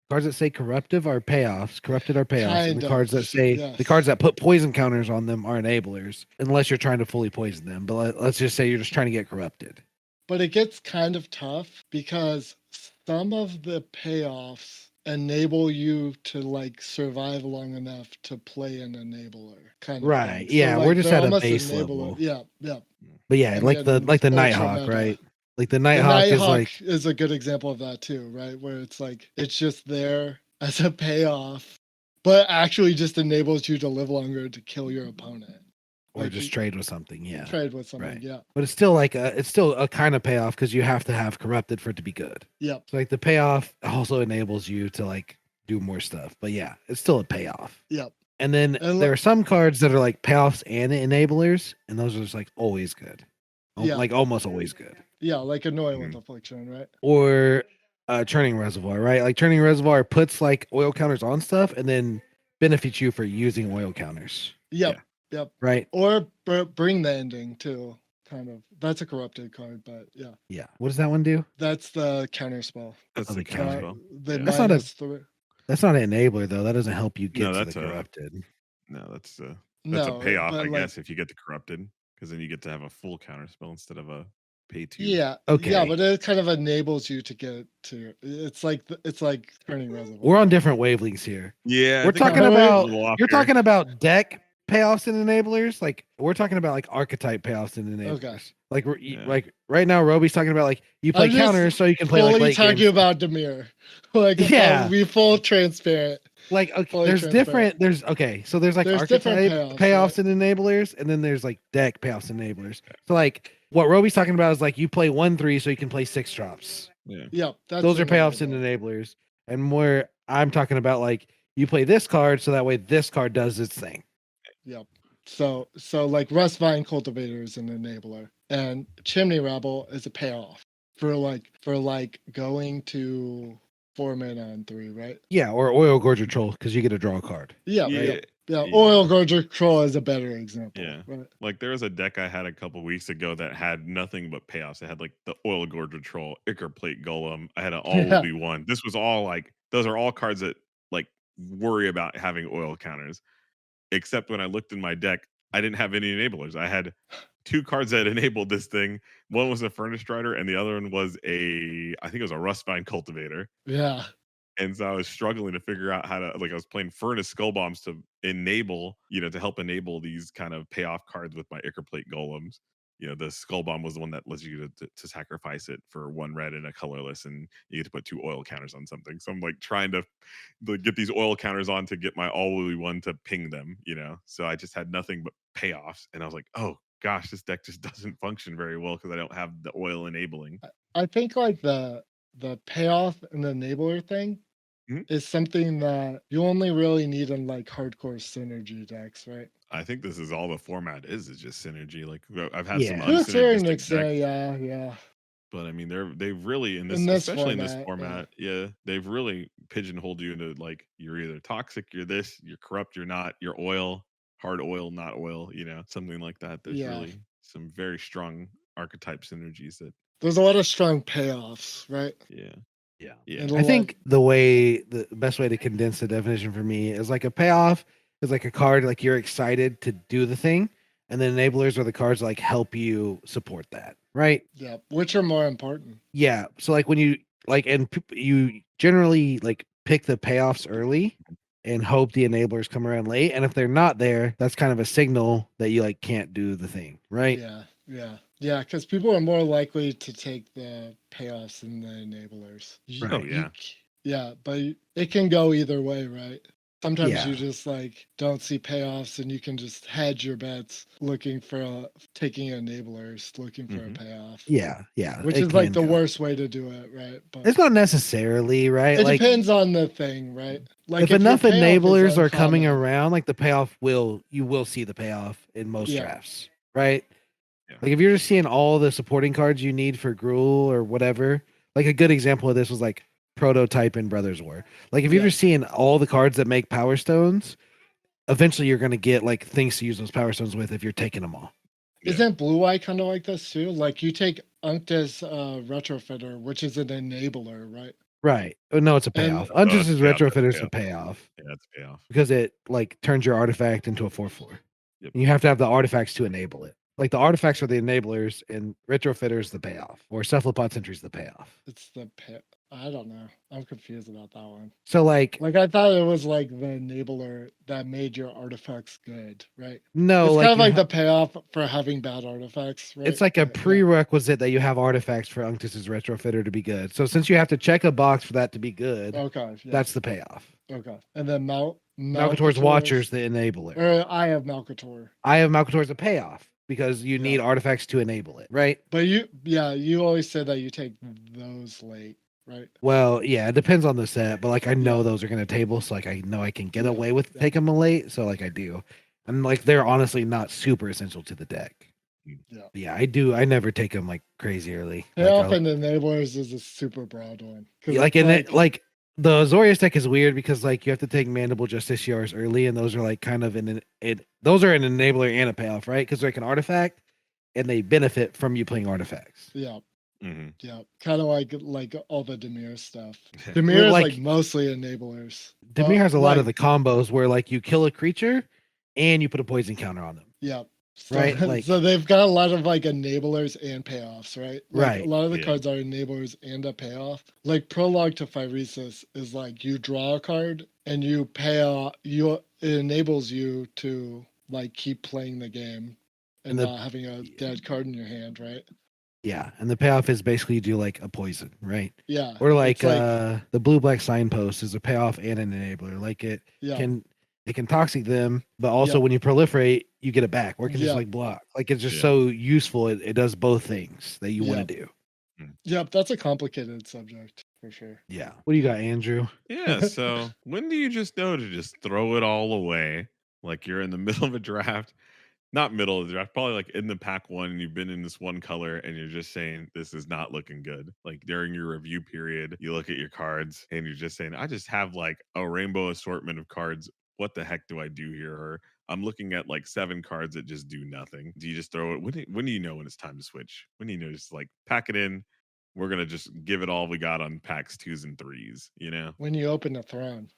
cards that say corruptive are payoffs, corrupted are payoffs, and the cards that say the cards that put poison counters on them are enablers, unless you're trying to fully poison them. But let's just say you're just trying to get corrupted.
But it gets kind of tough because some of the payoffs enable you to like survive long enough to play an enabler kind of
right
thing.
Yeah,
so, like,
we're just at a
almost
base
enabler.
level.
Yeah
But yeah,
and
like the Nighthawk,
meta.
right? Like the Nighthawk is like
is a good example of that too, right? Where it's like it's just there as a payoff, but actually just enables you to live longer to kill your opponent.
or like just trade with something. Yeah.
Trade with something,
right.
Yeah.
But it's still a kind of payoff because you have to have corrupted for it to be good.
Yep.
So like the payoff also enables you to like do more stuff. But yeah, it's still a payoff.
Yep.
And then there are some cards that are like payoffs and enablers, and those are just like always good. Yeah. Like almost always good.
Yeah, like Annoying with Affliction, right?
Or Churning Reservoir, right? Like Churning Reservoir puts like oil counters on stuff and then benefits you for using oil counters.
Yep. Yeah. Yep.
Right.
Or Bring the Ending too. Kind of. That's a corrupted card, but yeah.
Yeah. What does that one do?
That's the counter spell.
That's the counter spell.
That's not that's not an enabler though. That doesn't help you get to the corrupted.
That's a payoff, I guess, if you get the corrupted, because then you get to have a full counter spell instead of a pay to.
Yeah. Okay. Yeah, but it kind of enables you to get to. It's like Churning Reservoir.
We're on different wavelengths here.
Yeah.
We're talking about. You're talking about deck payoffs and enablers. Like we're talking about like archetype payoffs and enablers.
Okay.
Like we're
Yeah.
like right now, Roby's talking about like you play
I'm just
counters so you can play like
fully
late
talking
games.
about Demir. Like,
Yeah.
I'll be full transparent.
Like okay,
Fully
there's
transparent.
different. So there's like
There's different
archetype
payoffs,
payoffs
right?
and enablers, and then there's like deck payoffs and enablers. So like what Roby's talking about is like you play 1/3 so you can play 6 drops.
Yeah.
Yep. That's
Those are payoffs and
enable.
enablers. And where I'm talking about like you play this card so that way this card does its thing.
Yep. So like Rust Vine Cultivator is an enabler, and Chimney Rebel is a payoff for going to 4 mana on 3, right?
Yeah, or Oil Gorger Troll because you get to draw a card.
Yeah.
Yeah.
Yeah. Oil Gorger Troll is a better example.
Yeah.
Right?
Like there was a deck I had a couple weeks ago that had nothing but payoffs. It had like the Oil Gorger Troll, Ichor Plate Golem. I had an All Will Be One. This was all like those are all cards that like worry about having oil counters. Except when I looked in my deck, I didn't have any enablers. I had 2 cards that enabled this thing. One was a Furnace Strider, and the other one was I think it was a Rustvine Cultivator.
Yeah.
And so I was struggling to figure out how to I was playing Furnace Skull Bombs to enable, to help enable these kind of payoff cards with my Ichor Plate Golems. The Skull Bomb was the one that lets you to sacrifice it for 1 red and a colorless, and you get to put 2 oil counters on something. So I'm like trying to get these oil counters on to get my all willy one to ping them, So I just had nothing but payoffs, and I was like, oh gosh, this deck just doesn't function very well because I don't have the oil enabling.
I think like the payoff and the enabler thing is something that you only really need in like hardcore synergy decks, right?
I think this is all the format is just synergy. Like I've had some
Yeah.
To a certain
unsynergistic
extent,
decks,
yeah.
but I mean they've really
In this
especially in this
format,
format, they've really pigeonholed you into like you're either toxic, you're this, you're corrupt, you're not, you're oil, hard oil, not oil, something like that. There's
Yeah.
really some very strong archetype synergies that
There's a lot of strong payoffs, right?
yeah.
And
I think the best way to condense the definition for me is like a payoff is like a card like you're excited to do the thing, and then enablers are the cards like help you support that, right?
Yeah, which are more important?
Yeah. So like when you you generally like pick the payoffs early and hope the enablers come around late, and if they're not there, that's kind of a signal that you like can't do the thing, right?
Yeah, because people are more likely to take the payoffs than the enablers.
Right.
Oh yeah.
Yeah, but it can go either way, right? Sometimes
Yeah.
you just like don't see payoffs, and you can just hedge your bets looking for taking enablers, looking for a payoff.
Yeah,
Which
it
is like
can
the
go.
worst way to do it, right? But
It's not necessarily right.
it
Like
depends on the thing, right? Like
if enough
your payoff is
enablers are coming
uncommon-
around, like the payoff you will see the payoff in most
Yeah.
drafts, right?
Yeah.
Like if you're just seeing all the supporting cards you need for Gruul or whatever, like a good example of this was like Prototype in Brothers War. Like if you're
Yeah.
just seeing all the cards that make Power Stones, eventually you're gonna get like things to use those Power Stones with if you're taking them all.
Yeah.
Isn't Blue Eye kind of like this too? Like you take Unctus Retrofitter, which is an enabler, right?
Right. Oh, no, it's a
And-
payoff. Unjust
it's
is
a payoff,
Retrofitter is
that's
a payoff
Yeah, that's a payoff.
because it like turns your artifact into a 4/4.
Yep.
And you have to have the artifacts to enable it. Like the artifacts are the enablers and Retrofitter is the payoff, or Cephalopod Sentry is the payoff.
It's the I don't know. I'm confused about that one.
So like
Like I thought it was like the enabler that made your artifacts good, right?
no,
It's
like
kind of
you
like
ha-
the payoff for having bad artifacts, right?
it's like a
Yeah.
prerequisite that you have artifacts for Unctus's Retrofitter to be good. So since you have to check a box for that to be good,
Okay. Yeah.
that's the payoff.
okay. And then
Malcator's Watcher's the enabler.
Or I have Malcator.
I have Malcator's a payoff because you need artifacts to enable it, right?
But you always said that you take those late, right?
Well, yeah, it depends on the set, but like I know those are gonna table, so like I know I can get away with taking them late, so like I do. And like they're honestly not super essential to the deck. Yeah, I do. I never take them like crazy early.
Payoff and enablers is a super broad one.
Like in it, like the Azorius deck is weird because like you have to take Mandible Justiciars early, and those are like kind of those are an enabler and a payoff, right? Because they're like an artifact, and they benefit from you playing artifacts.
Yeah.
Mm-hmm.
Yeah, kind of like all the Demir stuff. Demir is
like-
like mostly enablers.
Demir has a lot
like-
of the combos where like you kill a creature, and you put a poison counter on them.
Yeah. So,
Right, like-
so they've got a lot of like enablers and payoffs, right? Like,
Right.
A lot of the
Yeah.
cards are enablers and a payoff. Like Prologue to Phyresis is like you draw a card and you pay off. It enables you to like keep playing the game and
And the
not having a dead card in your hand, right?
yeah, and the payoff is basically you do like a poison, right?
Yeah.
Or like
it's like
the blue black signpost is a payoff and an enabler. Like
yeah.
it can toxic them, but also
Yeah.
when you proliferate, you get it back. Or it can just
Yeah.
like block. Like it's just
Yeah.
so useful. It does both things that you want
Yeah.
to do.
Yep, that's a complicated subject for sure.
Yeah. What do you got, Andrew?
Yeah. So when do you just know to just throw it all away? Like you're in the middle of a draft, not middle of the draft, probably like in the pack one, and you've been in this one color, and you're just saying this is not looking good. Like during your review period, you look at your cards, and you're just saying, I just have like a rainbow assortment of cards. What the heck do I do here? Or I'm looking at like 7 cards that just do nothing. Do you just throw it? When do you know when it's time to switch? When do you know just like pack it in? We're gonna just give it all we got on packs 2s and 3s. You know.
When you open the throne.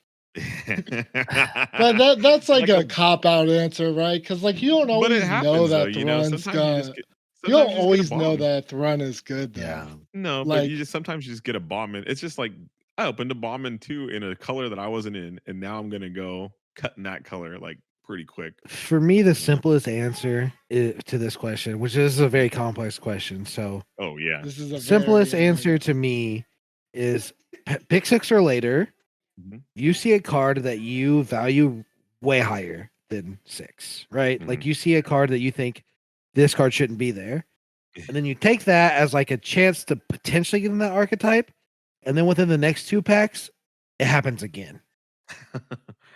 But
But that's like a cop out answer, right? Because like you don't
but it
always know
happens though,
that
you know.
Thrawn's
Sometimes you just
got.
get
You don't
sometimes you just get a
always know
bomb.
that Thrawn is good though.
Yeah.
No, but
Like
you just sometimes you just get a bomb in. It's just like I opened a bomb in 2 in a color that I wasn't in, and now I'm gonna go cut in that color like pretty quick.
For me, the simplest answer to this question, which is a very complex question. So
Oh yeah.
this is a
simplest
very
answer to me is pick 6 or later.
Mhm.
You see a card that you value way higher than 6, right? Like
Mhm.
you see a card that you think this card shouldn't be there. And then you take that as like a chance to potentially get in that archetype. And then within the next 2 packs, it happens again.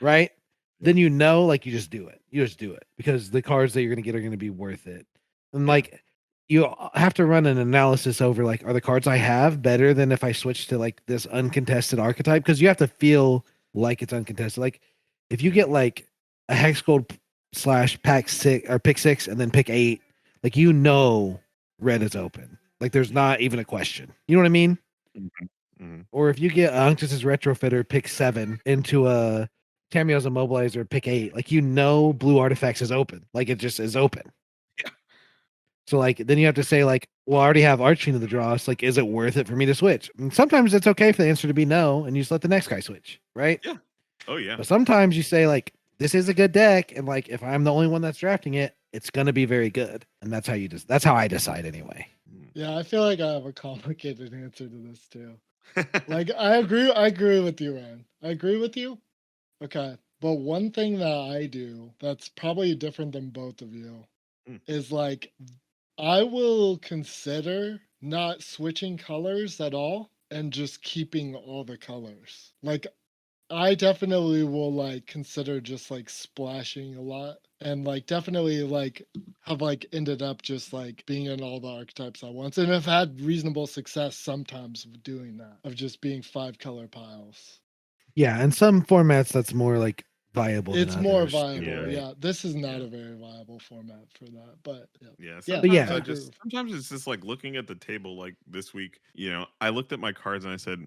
Right? Then you know, like you just do it. You just do it because the cards that you're going to get are going to be worth it. And like you have to run an analysis over like, are the cards I have better than if I switch to like this uncontested archetype? Because you have to feel like it's uncontested. Like if you get like a hex gold / pack 6 or pick 6 and then pick 8, like you know red is open. Like there's not even a question. You know what I mean?
Mhm. Mhm.
Or if you get Unctus's retrofitter pick 7 into a Tamiyo's immobilizer pick 8, like you know blue artifacts is open. Like it just is open.
Yeah.
So like then you have to say like, well, I already have Archie in the draw. So like, is it worth it for me to switch? And sometimes it's okay for the answer to be no, and you just let the next guy switch, right?
Yeah. Oh yeah.
But sometimes you say like, this is a good deck, and like if I'm the only one that's drafting it, it's gonna be very good. And that's how that's how I decide anyway.
Yeah, I feel like I have a complicated answer to this too. Like I agree with you, Ryan. I agree with you. Okay. But one thing that I do that's probably different than both of you
Mm.
is like I will consider not switching colors at all and just keeping all the colors. Like I definitely will like consider just like splashing a lot and like definitely like have like ended up just like being in all the archetypes at once and have had reasonable success sometimes with doing that of just being 5 color piles.
Yeah, in some formats that's more like viable
It's
than
more
others.
viable.
Yeah.
Yeah. This is not
Yeah.
a very viable format for that. But yeah.
Yeah,
Yeah.
But
sometimes
yeah.
I
agree
just
with-
sometimes it's just like looking at the table like this week, you know, I looked at my cards and I said,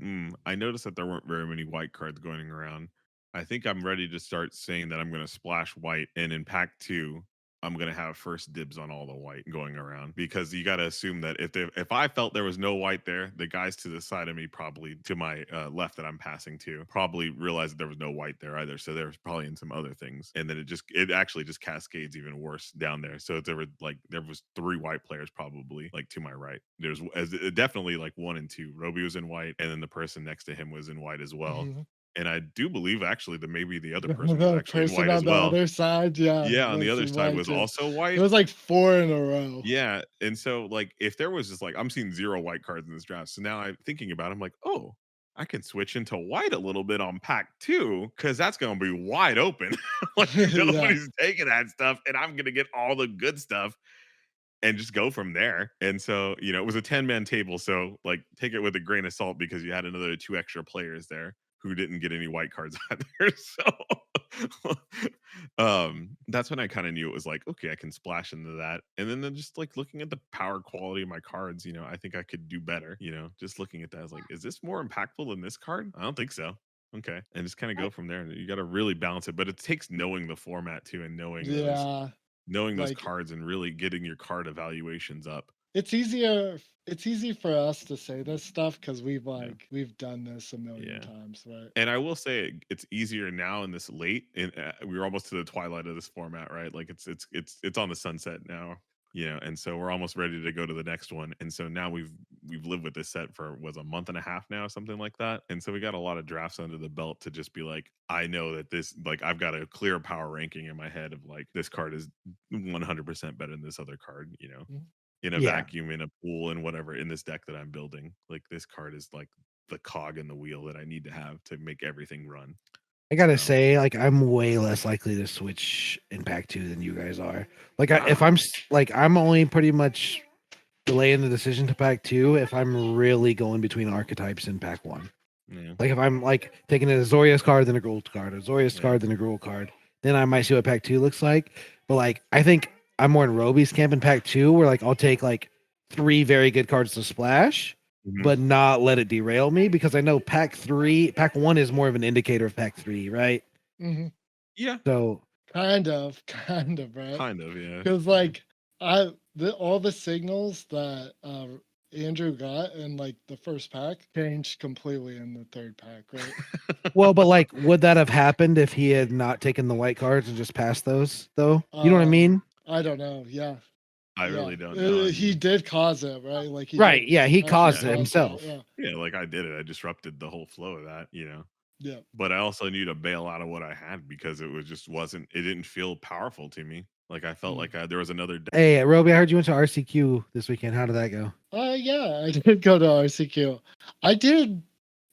I noticed that there weren't very many white cards going around. I think I'm ready to start saying that I'm going to splash white, and in pack 2, I'm going to have first dibs on all the white going around, because you got to assume that if I felt there was no white there, the guys to the side of me, probably to my left that I'm passing to, probably realized that there was no white there either. So there was probably in some other things, and then it actually just cascades even worse down there. So there was 3 white players probably like to my right. There's definitely like 1 and 2. Robi was in white, and then the person next to him was in white as well.
Mhm.
And I do believe actually that maybe the other person was
The
actually in
person
white
on
as
the
well.
other side, yeah.
Yeah, on the other
in
side
white
was
too.
also
It
white.
was like 4 in a row.
Yeah, and so like if there was just like I'm seeing 0 white cards in this draft, so now I'm thinking about it, I'm like, oh, I can switch into white a little bit on pack 2 because that's going to be wide open. Like
Yeah.
nobody's taking that stuff, and I'm going to get all the good stuff and just go from there. And so, you know, it was a 10-man table. So, like, take it with a grain of salt because you had another 2 extra players there who didn't get any white cards either. So, that's when I kind of knew it was like, okay, I can splash into that. And then just like looking at the power quality of my cards, you know, I think I could do better. You know, just looking at that, I was like, is this more impactful than this card? I don't think so. Okay. And just kind of go from there. And you got to really balance it. But it takes knowing the format too, and knowing
Yeah.
those
Like
cards and really getting your card evaluations up.
it's easier. It's easy for us to say this stuff because
Yeah.
we've done this a million
Yeah.
times, right?
And I will say it's easier now in this late. And we're almost to the twilight of this format, right? Like it's on the sunset now, and so we're almost ready to go to the next one. And so now we've lived with this set for was a month and a half now, something like that. And so we got a lot of drafts under the belt to just be like, I know that this like I've got a clear power ranking in my head of like this card is 100% better than this other card,
Mhm.
in a
Yeah.
vacuum, in a pool, and whatever in this deck that I'm building. Like this card is like the cog in the wheel that I need to have to make everything run.
I gotta
So,
say, like, I'm way less likely to switch in pack 2 than you guys are. Like, if
wow.
I'm only pretty much delaying the decision to pack 2 if I'm really going between archetypes in pack 1.
Yeah.
Like, if I'm like taking a Zoria's card, then a Gold card, a Zoria's
Yeah.
card, then a Gruul card, then I might see what pack 2 looks like. But like, I think I'm more in Roby's camp in pack 2, where like I'll take like 3 very good cards to splash,
Mhm.
but not let it derail me, because I know pack 1 is more of an indicator of pack 3, right?
Mhm.
Yeah.
So
Kind of, right?
Kind of. Yeah.
Because
Yeah.
like all the signals that Andrew got in like the first pack changed completely in the third pack, right?
well, but like, would that have happened if he had not taken the white cards and just passed those, though? You know what I mean?
I don't know. Yeah,
I
yeah.
really don't know. I
He
mean,
did cause it, right? Like he
Right.
did
Yeah, he
actually
caused
yeah.
it
cause it.
himself.
Yeah,
Yeah. Like I did it. I disrupted the whole flow of that.
yeah.
But I also knew to bail out of what I had because it was just wasn't. It didn't feel powerful to me. Like I felt
Mm.
like there was another.
Hey, Roby, I heard you went to RCQ this weekend. How did that go?
Yeah, I did go to RCQ. I did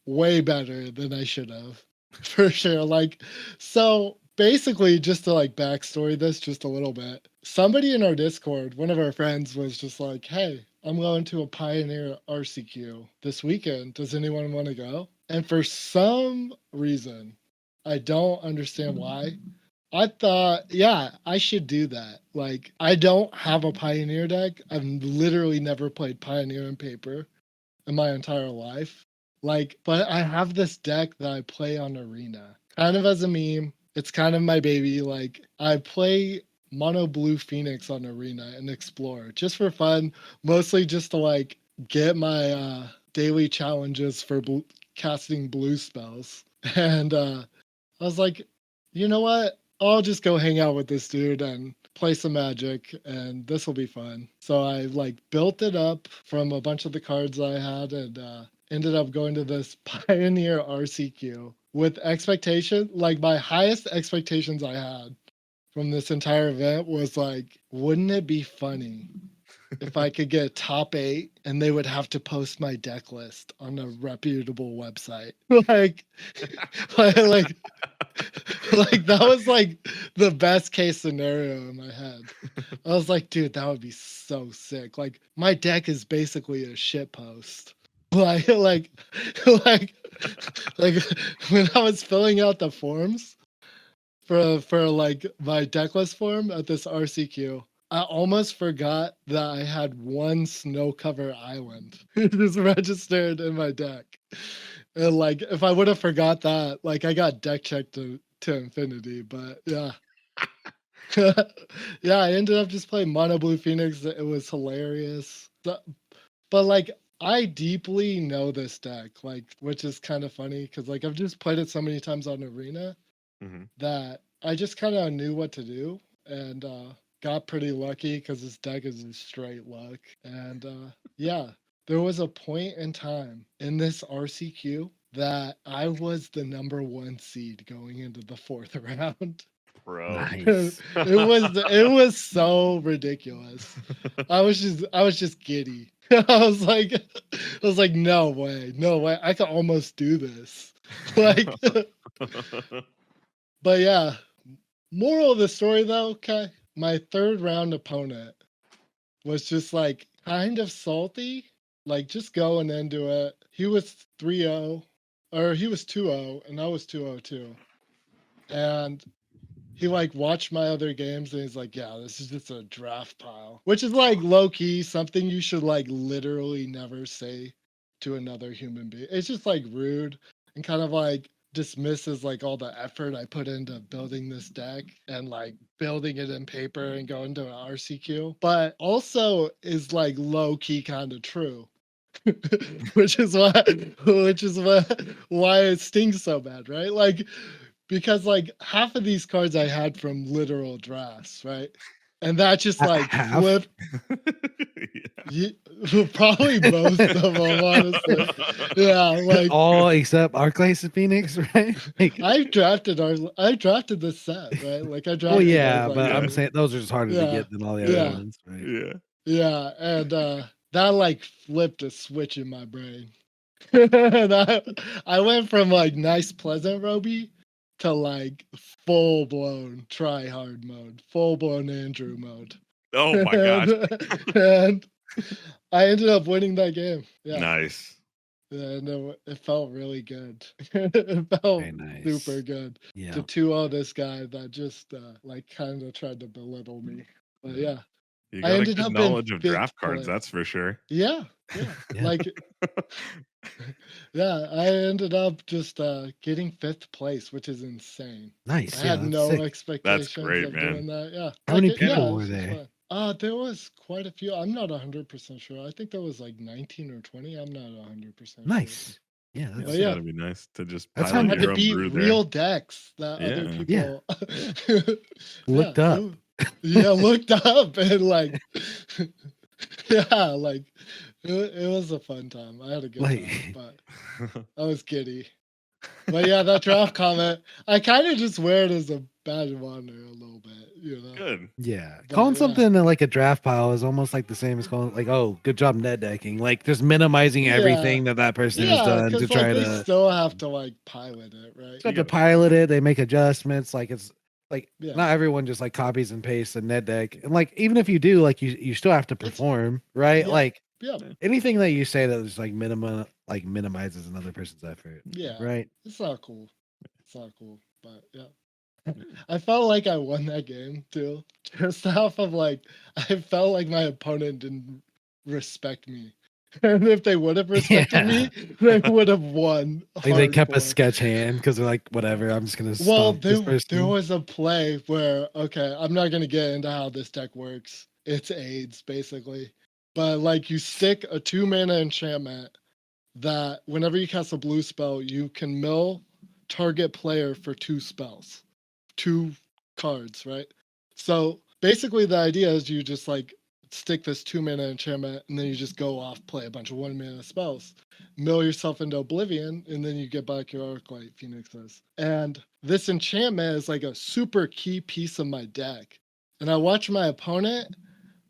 way better than I should have, for sure. Like, so basically, just to like backstory this just a little bit, somebody in our Discord, one of our friends, was just like, "Hey, I'm going to a Pioneer RCQ this weekend. Does anyone want to go?" And for some reason, I don't understand why, I thought, yeah, I should do that. Like, I don't have a Pioneer deck. I've literally never played Pioneer in paper in my entire life. Like, but I have this deck that I play on Arena, kind of as a meme. It's kind of my baby. Like, I play Mono Blue Phoenix on Arena and Explore just for fun, mostly just to like get my daily challenges for casting blue spells. And I was like, you know what? I'll just go hang out with this dude and play some Magic, and this will be fun. So I like built it up from a bunch of the cards I had, and ended up going to this Pioneer RCQ with expectation. Like my highest expectations I had from this entire event was like, wouldn't it be funny if I could get top 8 and they would have to post my deck list on a reputable website? like, like like that was like the best case scenario in my head. I was like, dude, that would be so sick. Like my deck is basically a shit post. Like like like when I was filling out the forms for like my deck list form at this RCQ, I almost forgot that I had one snow cover island just registered in my deck. And like if I would have forgot that, like I got deck checked to infinity. But yeah. Yeah, I ended up just playing Mono Blue Phoenix. It was hilarious. But like I deeply know this deck, like which is kind of funny because like I've just played it so many times on Arena
Mhm.
that I just kind of knew what to do, and got pretty lucky because this deck is just straight luck. And yeah, there was a point in time in this RCQ that I was the number 1 seed going into the 4th round.
Bro.
Nice.
It was so ridiculous. I was just giddy. I was like, no way, no way, I could almost do this. Like, but yeah, moral of the story though, okay, my 3rd round opponent was just like kind of salty, like just going into it. He was 3-0, or he was 2-0, and I was 2-0 too. And he like watched my other games and he's like, yeah, this is just a draft pile, which is like low key something you should like literally never say to another human being. It's just like rude and kind of like dismisses like all the effort I put into building this deck and like building it in paper and going to an RCQ, but also is like low key kind of true. which is why it stings so bad, right? Like because like half of these cards I had from literal drafts, right? And that just like
Half?
flipped. Probably most of them, honestly. Yeah, like
all except Arclight and Phoenix, right? Like,
I drafted this set, right? Like I drafted.
well, yeah,
those,
but
Yeah.
I'm saying those are just harder to
Yeah,
get than all the
yeah.
other ones, right?
Yeah.
Yeah, and that like flipped a switch in my brain. And I went from like nice, pleasant Roby to like full blown try hard mode, full blown Andrew mode.
Oh my gosh.
And I ended up winning that game. Yeah.
Nice.
And it felt really good. It felt
Very nice.
super good
Yeah.
to 2-0 this guy that just like kind of tried to belittle me. But yeah.
You
I
got a
ended
good
up in
knowledge of
fifth
draft cards,
place.
that's for sure.
Yeah.
Yeah.
Like yeah, I ended up just getting 5th place, which is insane.
Nice.
I
Yeah,
had
that's
no
sick.
expectations
great,
of
man.
doing that. Yeah.
How many
Like,
people were
this was
there?
fun. There was quite a few. I'm not 100% sure. I think there was like 19 or 20. I'm not 100% sure.
Nice. Yeah,
Yeah,
that's
it's
yeah.
gotta be nice to just
That's
pilot
how
I had
your
to
own
beat
brew
real
there.
decks that other
Yeah.
people
looked up.
looked up and like yeah, like it was a fun time. I had a good
Like,
time, but I was giddy. But yeah, that draft comment, I kind of just wear it as a badge of honor a little bit, you know.
Good.
yeah,
But,
calling
yeah.
something like a draft pile is almost like the same as calling like, oh, good job net decking. Like just minimizing
Yeah.
everything that person has
Yeah,
done to
because
try
like they
to
still have to like pilot it, right?
have to
gotta-
pilot it. They make adjustments. Like it's like
Yeah.
not everyone just like copies and pastes a net deck. And like even if you do, like you still have to perform, right?
yeah.
Like
Yeah,
anything that you say that is like minimizes another person's effort.
yeah.
Right.
It's not cool. It's not cool, but yeah. I felt like I won that game too. Just off of like, I felt like my opponent didn't respect me. And if they would have respected me, they would have won.
Like they kept a
hardcore.
sketch hand because they're like, whatever, I'm just gonna
Well,
stomp this person.
there was a play where, okay, I'm not gonna get into how this deck works. It's AIDS basically, but like you stick a 2-mana enchantment that whenever you cast a blue spell, you can mill target player for 2 spells, 2 cards, right? So basically, the idea is you just like stick this 2-mana enchantment, and then you just go off, play a bunch of 1-mana spells, mill yourself into oblivion, and then you get back your Arclight Phoenixes. And this enchantment is like a super key piece of my deck. And I watch my opponent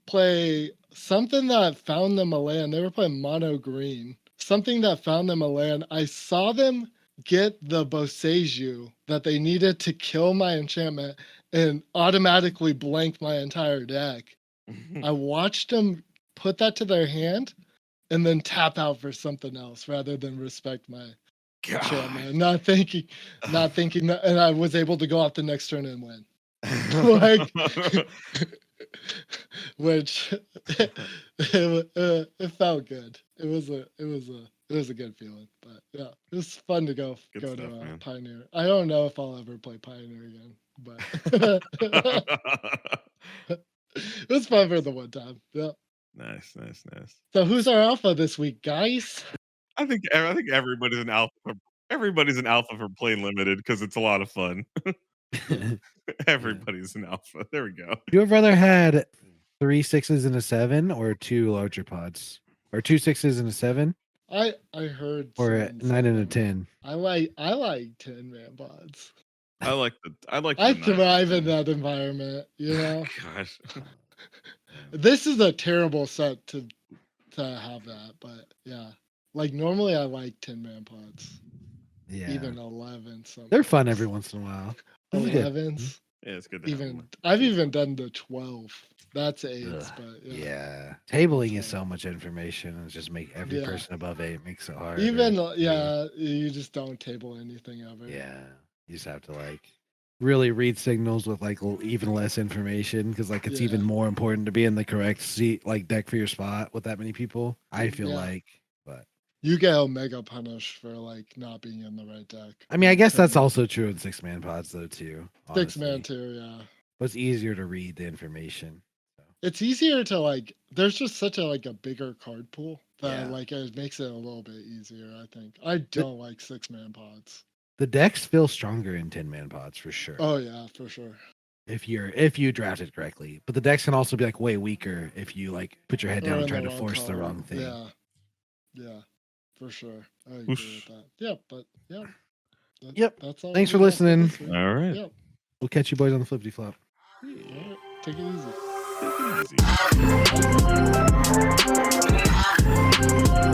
play something that found them a land. They were playing mono green. Something that found them a land. I saw them get the Boseiju that they needed to kill my enchantment and automatically blank my entire deck. I watched them put that to their hand and then tap out for something else rather than respect my enchantment. Not thinking that, and I was able to go off the next turn and win. Like, which it felt good. It was a good feeling. But yeah, it was fun to go
Good
to
stuff, man.
Pioneer. I don't know if I'll ever play Pioneer again, but it was fun for the one time. Yeah.
Nice.
So who's our alpha this week, guys?
I think everybody's an alpha. Everybody's an alpha for playing limited because it's a lot of fun. Everybody's an alpha. There we go.
You have rather had 3 6s and a 7 or 2 larger pods? Or 2 6s and a 7?
I heard
Or a
someone
9 and a
say
10?
I like 10-man pods.
I
thrive in that environment, you know.
Gosh.
This is a terrible set to have that, but yeah. Like normally I like 10-man pods.
Yeah.
Even 11 something.
They're fun every once in a while. This is good.
11s.
Yeah, it's good to have
Even
one.
I've even done the 12. That's 8,
Ugh,
but
Yeah. Tabling is so much information and just make every
Yeah.
person above 8 makes it hard.
Even you just don't table anything ever.
Yeah. You just have to like really read signals with like even less information because like it's even
Yeah.
more important to be in the correct seat like deck for your spot with that many people. I feel
Yeah.
like, but
you get Omega punished for like not being in the right deck.
I mean, I guess that's also true in 6-man pods though too.
6-man
honestly.
too, yeah.
But it's easier to read the information.
It's easier to like. There's just such a like a bigger card pool that
Yeah.
like it makes it a little bit easier. I think. I don't like 6-man pods.
The decks feel stronger in 10-man pods for sure.
Oh yeah, for sure.
If you draft it correctly, but the decks can also be like way weaker if you like put your head down
Or
and
in
try
the
to
wrong
force the
color.
wrong thing.
Yeah, for sure. I agree
Whoosh.
with that. Yeah, but yeah.
Yep.
That's all.
Thanks for
we got
listening.
this week.
All right.
Yeah.
We'll catch you boys on the flippity flop.
All right. Take it easy.
Take it easy.